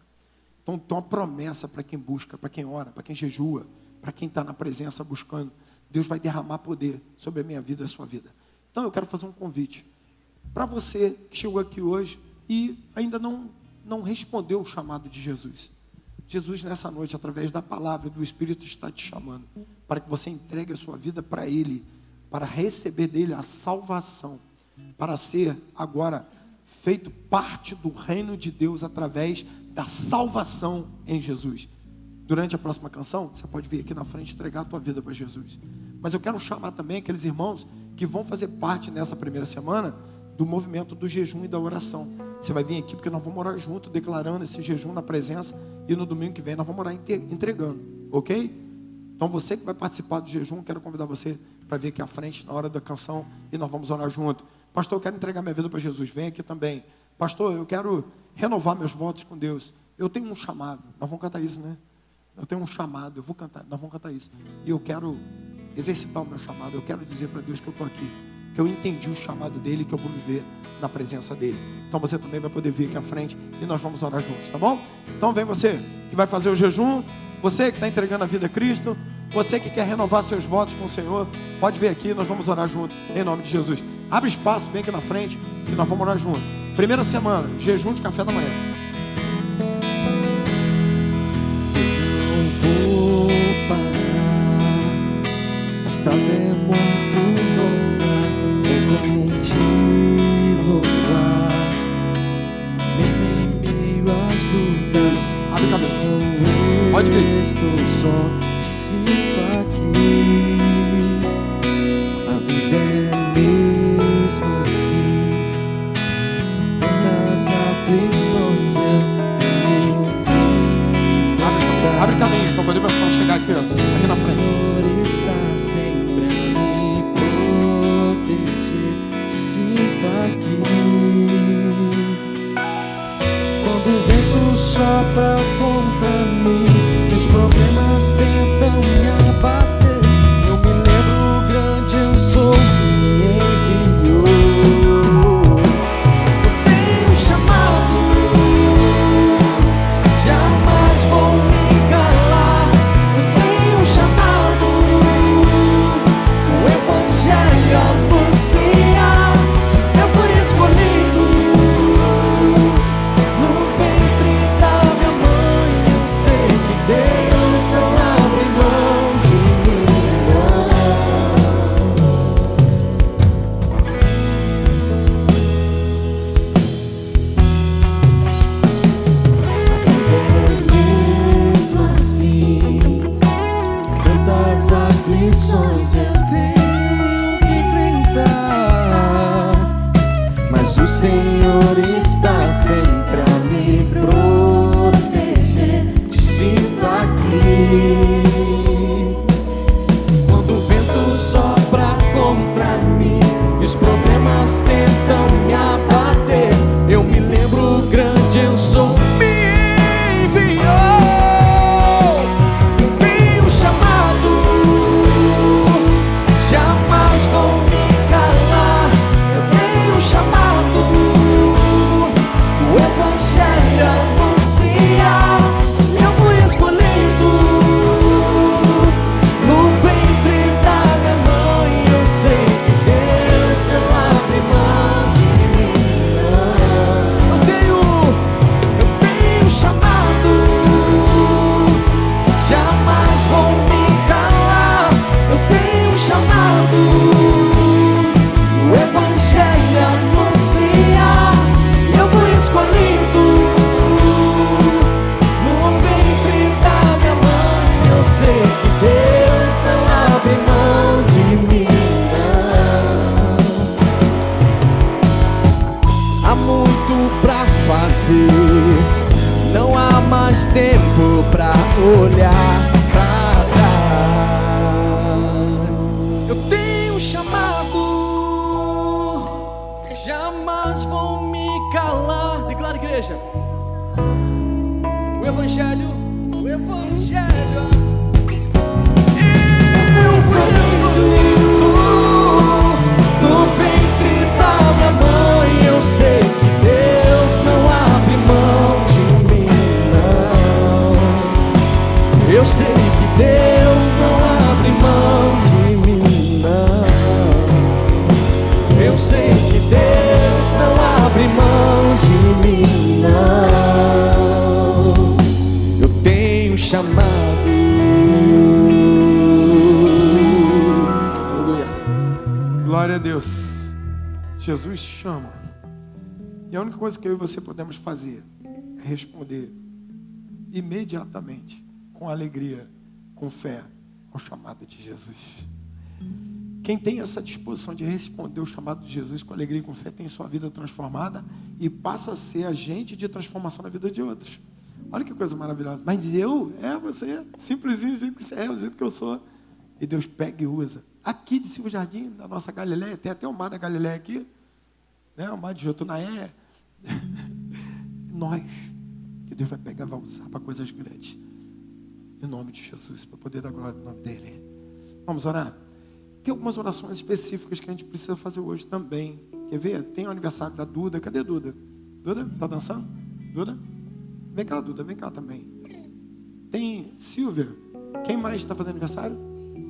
F: Então tem uma promessa para quem busca, para quem ora, para quem jejua, para quem está na presença buscando. Deus vai derramar poder sobre a minha vida e a sua vida. Então eu quero fazer um convite. Para você que chegou aqui hoje e ainda não respondeu o chamado de Jesus. Jesus nessa noite, através da palavra do Espírito, está te chamando. Para que você entregue a sua vida para Ele. Para receber dEle a salvação. Para ser agora feito parte do reino de Deus através da salvação em Jesus. Durante a próxima canção, você pode vir aqui na frente entregar a tua vida para Jesus. Mas eu quero chamar também aqueles irmãos que vão fazer parte nessa primeira semana do movimento do jejum e da oração. Você vai vir aqui porque nós vamos orar junto, declarando esse jejum na presença, e no domingo que vem nós vamos orar entregando, ok? Então você que vai participar do jejum, quero convidar você para vir aqui à frente na hora da canção e nós vamos orar junto. Pastor, eu quero entregar minha vida para Jesus, vem aqui também. Pastor, eu quero renovar meus votos com Deus. Eu tenho um chamado, nós vamos cantar isso, né? Eu tenho um chamado, eu vou cantar, nós vamos cantar isso. E eu quero exercitar o meu chamado, eu quero dizer para Deus que eu estou aqui, que eu entendi o chamado dEle, que eu vou viver na presença dEle. Então você também vai poder vir aqui à frente e nós vamos orar juntos, tá bom? Então vem você que vai fazer o jejum, você que está entregando a vida a Cristo, você que quer renovar seus votos com o Senhor, pode vir aqui, nós vamos orar juntos, em nome de Jesus. Abre espaço, vem aqui na frente, que nós vamos orar juntos. Primeira semana, jejum de café da manhã.
C: A estrada é muito longa, vou continuar, mesmo em meio às lutas.
F: Abre o cabelo. Pode vir.
C: Estou só, te sinto aqui. A vida é mesmo assim, tantas aflições eu tenho que enfrentar.
F: Abre caminho para poder o pessoal chegar aqui, ó, aqui na frente.
C: Está sempre a me proteger, te sinto aqui. Quando o vento sopra contra mim, meus problemas têm aflições eu tenho que enfrentar, mas o Senhor está sempre a me proteger. Te sinto aqui. Quando o vento sopra contra mim e os problemas tentam me abater, eu me lembro grande eu sou, me enviou. Eu tenho chamado, jamais vou me calar. Eu tenho chamado, o Evangelho anunciar. Eu fui escolhido no ventre da minha mãe. Eu sei que Deus não abre mão de mim, não. Eu tenho chamado, jamais vou me calar. Eu tenho chamado, o Evangelho anunciar. Eu fui escolhido no ventre da minha mãe. Eu sei que Deus não abre mão de mim, não. Há muito pra fazer, não há mais tempo pra olhar pra trás. Eu tenho chamado, jamais vou me calar. Declara, igreja. O Evangelho, o Evangelho. Eu fui escolhido no ventre da minha mãe. Eu sei que Deus não abre mão de mim, não. Eu sei que Deus não abre mão de mim, não. Eu sei que Deus não abre mão de mim, não. Eu tenho chamado. Aleluia.
F: Glória a Deus. Jesus chama. E a única coisa que eu e você podemos fazer é responder imediatamente, com alegria, com fé, ao chamado de Jesus. Quem tem essa disposição de responder o chamado de Jesus com alegria e com fé, tem sua vida transformada e passa a ser agente de transformação na vida de outros. Olha que coisa maravilhosa. Mas você, simplesinho, do jeito que você é, do jeito que eu sou. E Deus pega e usa. Aqui de Silva Jardim, da nossa Galileia, tem até o mar da Galileia aqui, né? O mar de Jotunaé. Nós, que Deus vai pegar e vai usar para coisas grandes. Em nome de Jesus, para poder dar glória no nome dEle. Vamos orar? Tem algumas orações específicas que a gente precisa fazer hoje também. Quer ver? Tem o aniversário da Duda. Cadê a Duda? Duda, tá dançando? Duda? Vem cá, Duda, vem cá também. Tem Silvia. Quem mais está fazendo aniversário?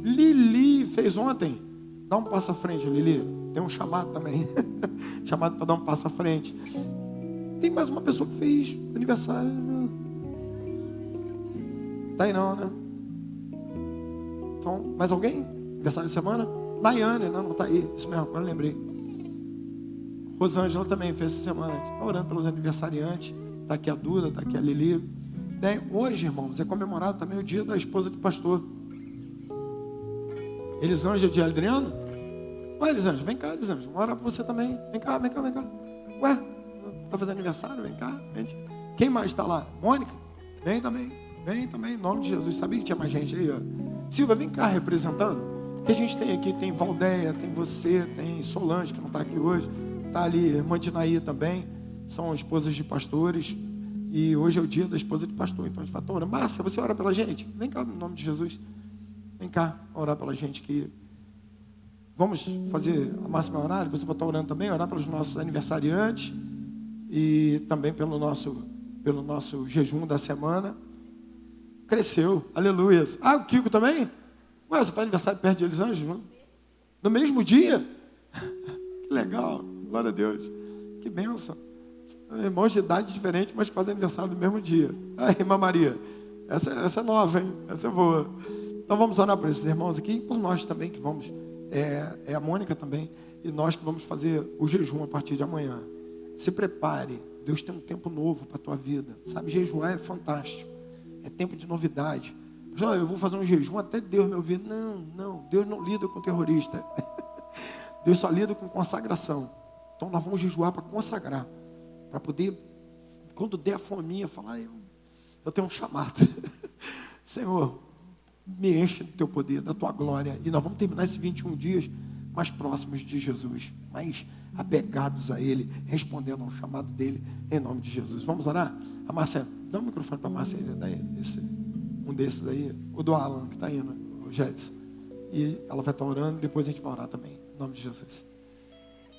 F: Lili fez ontem. Dá um passo à frente, Lili. Tem um chamado também. Chamado para dar um passo à frente. Tem mais uma pessoa que fez aniversário. Tá aí não, né? Então, mais alguém? Aniversário de semana? Nayane, não tá aí. Isso mesmo, agora lembrei. Rosângela também fez essa semana. A gente está orando pelos aniversariantes. Está aqui a Duda, está aqui a Lili. Hoje, irmãos, é comemorado também o dia da esposa do pastor. Elisângela de Adriano. Oi, Elisângela, vem cá, Elisângela. Vamos orar para você também. Vem cá, vem cá, vem cá. Ué, está fazendo aniversário? Vem cá. Gente. Quem mais está lá? Mônica? Vem também. Vem também, em nome de Jesus. Sabia que tinha mais gente aí, ó. Silvia, vem cá representando. O que a gente tem aqui? Tem Valdeia, tem você, tem Solange, que não está aqui hoje. Está ali, irmã Dinaí também. São esposas de pastores. E hoje é o dia da esposa de pastor. Então a gente fala, orando. Márcia, você ora pela gente? Vem cá, em nome de Jesus. Vem cá, orar pela gente que... Vamos fazer a máxima horário. Você vai estar orando também, orar pelos nossos aniversariantes. E também pelo nosso jejum da semana. Cresceu, aleluia. Ah, o Kiko também? Ué, você faz aniversário perto de Elisângela? No mesmo dia? Que legal, glória a Deus. Que bênção. Irmãos de idade diferente, mas que fazem aniversário no mesmo dia. Ah, irmã Maria, essa é nova, hein? Essa é boa. Então vamos orar por esses irmãos aqui e por nós também que vamos. É a Mônica também. E nós que vamos fazer o jejum a partir de amanhã. Se prepare. Deus tem um tempo novo para a tua vida. Sabe, jejuar é fantástico. É tempo de novidade. João, eu vou fazer um jejum até Deus me ouvir. Não, Deus não lida com terrorista. Deus só lida com consagração. Então nós vamos jejuar para consagrar. Para poder, quando der a fominha, falar, eu tenho um chamado. Senhor, me enche do teu poder, da tua glória. E nós vamos terminar esses 21 dias mais próximos de Jesus, mais apegados a Ele, respondendo ao chamado dEle, em nome de Jesus. Vamos orar? A Márcia, dá um microfone para a Márcia, um desses aí, o do Alan, que está indo, o Jedson. E ela vai estar orando, depois a gente vai orar também, em nome de Jesus.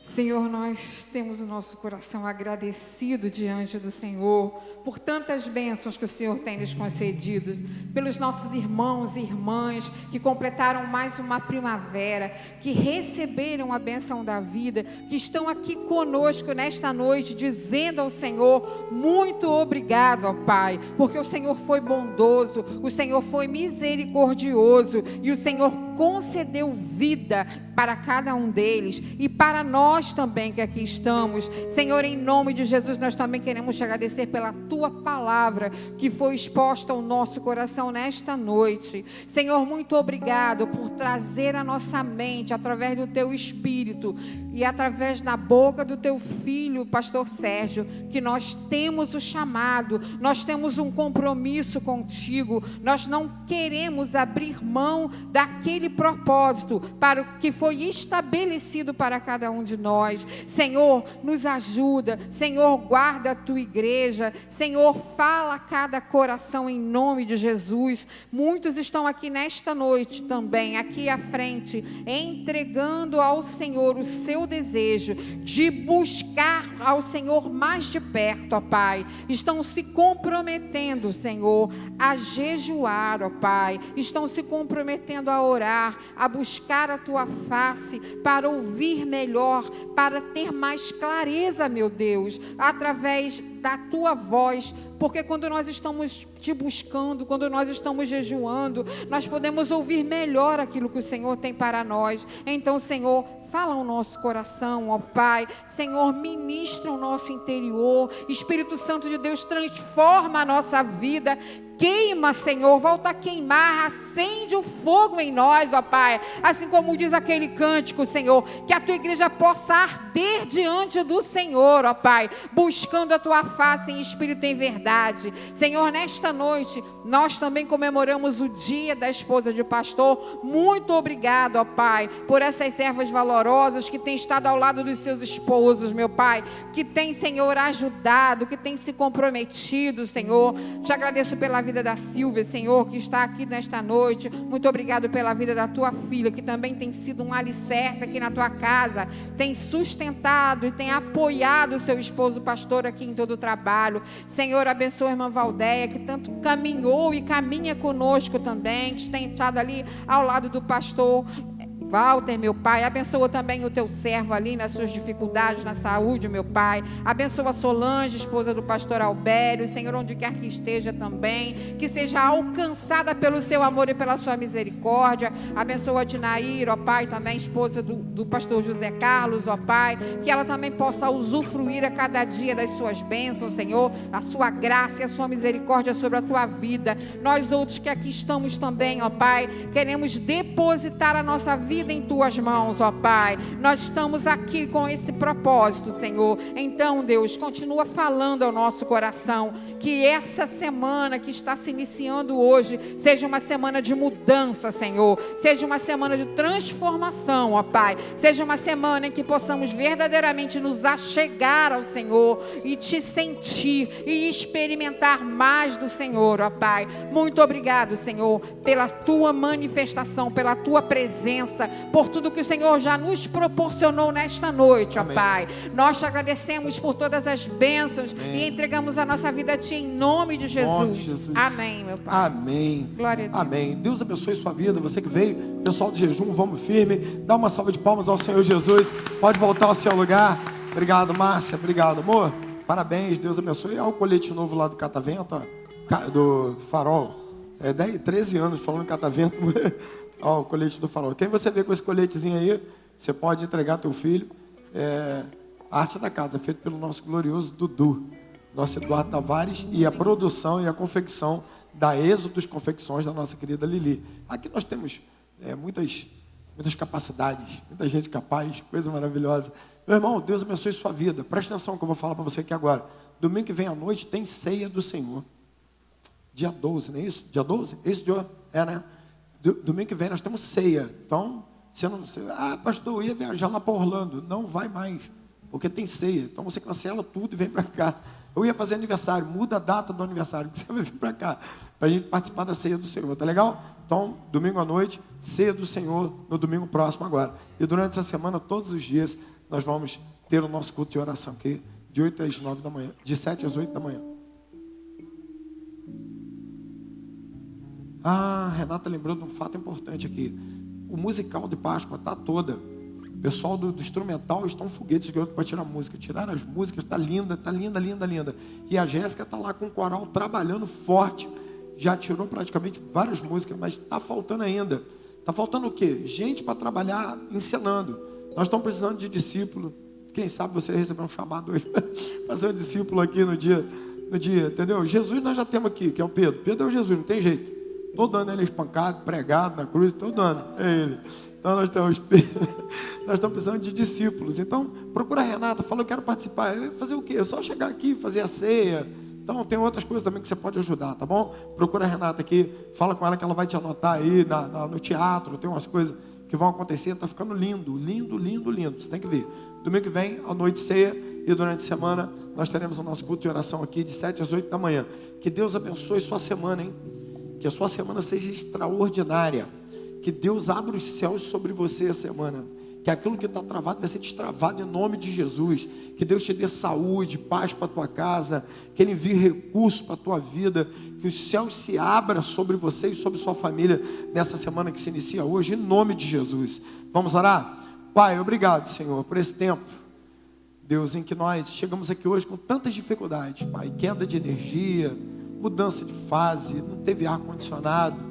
G: Senhor, nós temos o nosso coração agradecido diante do Senhor por tantas bênçãos que o Senhor tem nos concedido, pelos nossos irmãos e irmãs que completaram mais uma primavera, que receberam a bênção da vida, que estão aqui conosco nesta noite, dizendo ao Senhor, muito obrigado, ó Pai, porque o Senhor foi bondoso, o Senhor foi misericordioso e o Senhor concedeu vida para cada um deles e para nós também que aqui estamos. Senhor, em nome de Jesus, nós também queremos te agradecer pela tua palavra que foi exposta ao nosso coração nesta noite. Senhor, muito obrigado por trazer a nossa mente através do teu Espírito e através da boca do teu filho, pastor Sérgio, que nós temos o chamado, nós temos um compromisso contigo, nós não queremos abrir mão daquele propósito para o que foi estabelecido para cada um de nós. Senhor, nos ajuda, Senhor, guarda a tua igreja, Senhor, fala a cada coração em nome de Jesus. Muitos estão aqui nesta noite também, aqui à frente, entregando ao Senhor o seu desejo de buscar ao Senhor mais de perto, ó Pai. Estão se comprometendo, Senhor, a jejuar, ó Pai. Estão se comprometendo a orar, a buscar a tua face, para ouvir melhor, para ter mais clareza, meu Deus, através da tua voz, porque quando nós estamos te buscando, quando nós estamos jejuando, nós podemos ouvir melhor aquilo que o Senhor tem para nós. Então, Senhor, fala ao nosso coração, ó Pai. Senhor, ministra o nosso interior. Espírito Santo de Deus, transforma a nossa vida. Queima, Senhor, volta a queimar, acende o fogo em nós, ó Pai. Assim como diz aquele cântico, Senhor, que a tua igreja possa arder diante do Senhor, ó Pai, buscando a tua face em espírito e em verdade. Senhor, nesta noite, nós também comemoramos o dia da esposa de pastor. Muito obrigado, ó Pai, por essas servas valorosas que têm estado ao lado dos seus esposos, meu Pai, que têm, Senhor, ajudado, que têm se comprometido, Senhor. Te agradeço pela vida da Silvia, Senhor, que está aqui nesta noite. Muito obrigado pela vida da tua filha, que também tem sido um alicerce aqui na tua casa, tem sustentado e tem apoiado o seu esposo pastor aqui em todo o trabalho. Senhor, abençoa a irmã Valdeia, que tanto caminhou e caminha conosco também, que tem estado ali ao lado do pastor Walter, meu Pai. Abençoa também o teu servo ali nas suas dificuldades na saúde, meu Pai. Abençoa a Solange, esposa do pastor Albério, Senhor, onde quer que esteja também, que seja alcançada pelo seu amor e pela sua misericórdia. Abençoa a Dinair, ó Pai, também esposa do pastor José Carlos, ó Pai, que ela também possa usufruir a cada dia das suas bênçãos, Senhor, a sua graça e a sua misericórdia sobre a tua vida. Nós outros que aqui estamos também, ó Pai, queremos depositar a nossa vida em tuas mãos, ó Pai. Nós estamos aqui com esse propósito, Senhor. Então, Deus, continua falando ao nosso coração, que essa semana que está se iniciando hoje seja uma semana de mudança, Senhor, seja uma semana de transformação, ó Pai, seja uma semana em que possamos verdadeiramente nos achegar ao Senhor e te sentir e experimentar mais do Senhor, ó Pai. Muito obrigado, Senhor, pela tua manifestação, pela tua presença, por tudo que o Senhor já nos proporcionou nesta noite, ó
F: Amém.
G: Pai. Nós te agradecemos por todas as bênçãos.
F: Amém.
G: E entregamos a nossa vida a Ti em nome de Jesus.
F: Nome de Jesus.
G: Amém, meu Pai.
F: Amém.
G: Glória a Deus.
F: Amém. Deus abençoe sua vida. Você que veio, pessoal do jejum, vamos firme. Dá uma salva de palmas ao Senhor Jesus. Pode voltar ao seu lugar. Obrigado, Márcia. Obrigado, amor. Parabéns. Deus abençoe. Olha o colete novo lá do Catavento, ó, do Farol. 13 anos falando Catavento. Ó, o colete do Farol. Quem você vê com esse coletezinho aí, você pode entregar teu filho. A arte da casa, feito pelo nosso glorioso Dudu, nosso Eduardo Tavares, e a produção e a confecção da Êxodo dos Confecções da nossa querida Lili. Aqui nós temos muitas capacidades, muita gente capaz, coisa maravilhosa. Meu irmão, Deus abençoe sua vida. Presta atenção que eu vou falar para você aqui agora. Domingo que vem à noite tem ceia do Senhor. Dia 12, não é isso? Dia 12? É isso, Joe? É, né? Domingo que vem nós temos ceia. Então, pastor, eu ia viajar lá para Orlando. Não vai mais, porque tem ceia. Então você cancela tudo e vem para cá. Eu ia fazer aniversário, muda a data do aniversário, que você vai vir para cá, para a gente participar da ceia do Senhor, tá legal? Então, domingo à noite, ceia do Senhor, no domingo próximo agora. E durante essa semana, todos os dias, nós vamos ter o nosso culto de oração aqui, de 8 às 9 da manhã, de 7 às 8 da manhã. Renata lembrou de um fato importante aqui. O musical de Páscoa está toda. O pessoal do instrumental estão foguetes para tirar música. Tiraram as músicas, está linda, linda, linda. E a Jéssica está lá com o coral trabalhando forte. Já tirou praticamente várias músicas, mas está faltando ainda. Está faltando o quê? Gente para trabalhar ensinando. Nós estamos precisando de discípulo. Quem sabe você recebeu um chamado hoje para ser um discípulo aqui no dia, entendeu? Jesus nós já temos aqui, que é o Pedro. Pedro é o Jesus, não tem jeito. Todo ano ele é espancado, pregado na cruz, todo ano é ele. Então nós estamos precisando de discípulos. Então procura a Renata, fala, eu quero participar. Fazer o quê? É só chegar aqui, fazer a ceia. Então tem outras coisas também que você pode ajudar, tá bom? Procura a Renata aqui, fala com ela que ela vai te anotar aí no teatro, tem umas coisas que vão acontecer, está ficando lindo, lindo, lindo, lindo. Você tem que ver. Domingo que vem, à noite ceia, e durante a semana nós teremos o nosso culto de oração aqui de 7 às 8 da manhã. Que Deus abençoe sua semana, hein? Que a sua semana seja extraordinária. Que Deus abra os céus sobre você essa semana. Que aquilo que está travado vai ser destravado em nome de Jesus. Que Deus te dê saúde, paz para a tua casa. Que Ele envie recursos para a tua vida. Que os céus se abram sobre você e sobre sua família nessa semana que se inicia hoje, em nome de Jesus. Vamos orar? Pai, obrigado, Senhor, por esse tempo, Deus, em que nós chegamos aqui hoje com tantas dificuldades, Pai. Queda de energia, mudança de fase, não teve ar-condicionado,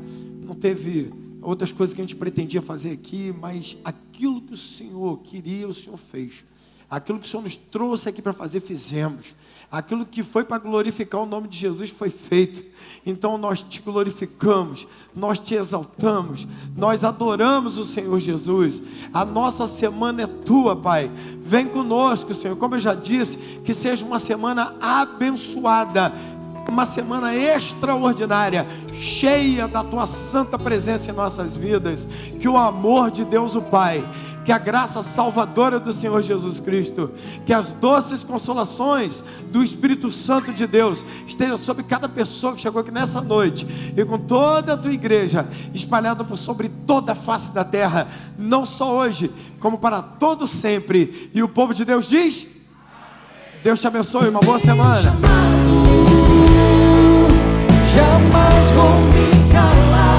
F: não teve outras coisas que a gente pretendia fazer aqui, mas aquilo que o Senhor queria, o Senhor fez. Aquilo que o Senhor nos trouxe aqui para fazer, fizemos. Aquilo que foi para glorificar o nome de Jesus foi feito. Então nós te glorificamos, nós te exaltamos, nós adoramos o Senhor Jesus. A nossa semana é tua, Pai. Vem conosco, Senhor. Como eu já disse, que seja uma semana abençoada, uma semana extraordinária, cheia da tua santa presença em nossas vidas. Que o amor de Deus o Pai, que a graça salvadora do Senhor Jesus Cristo, que as doces consolações do Espírito Santo de Deus estejam sobre cada pessoa que chegou aqui nessa noite, e com toda a tua igreja espalhada por sobre toda a face da terra, não só hoje, como para todo sempre. E o povo de Deus diz: Deus te abençoe, uma boa semana.
B: Jamais vou me calar.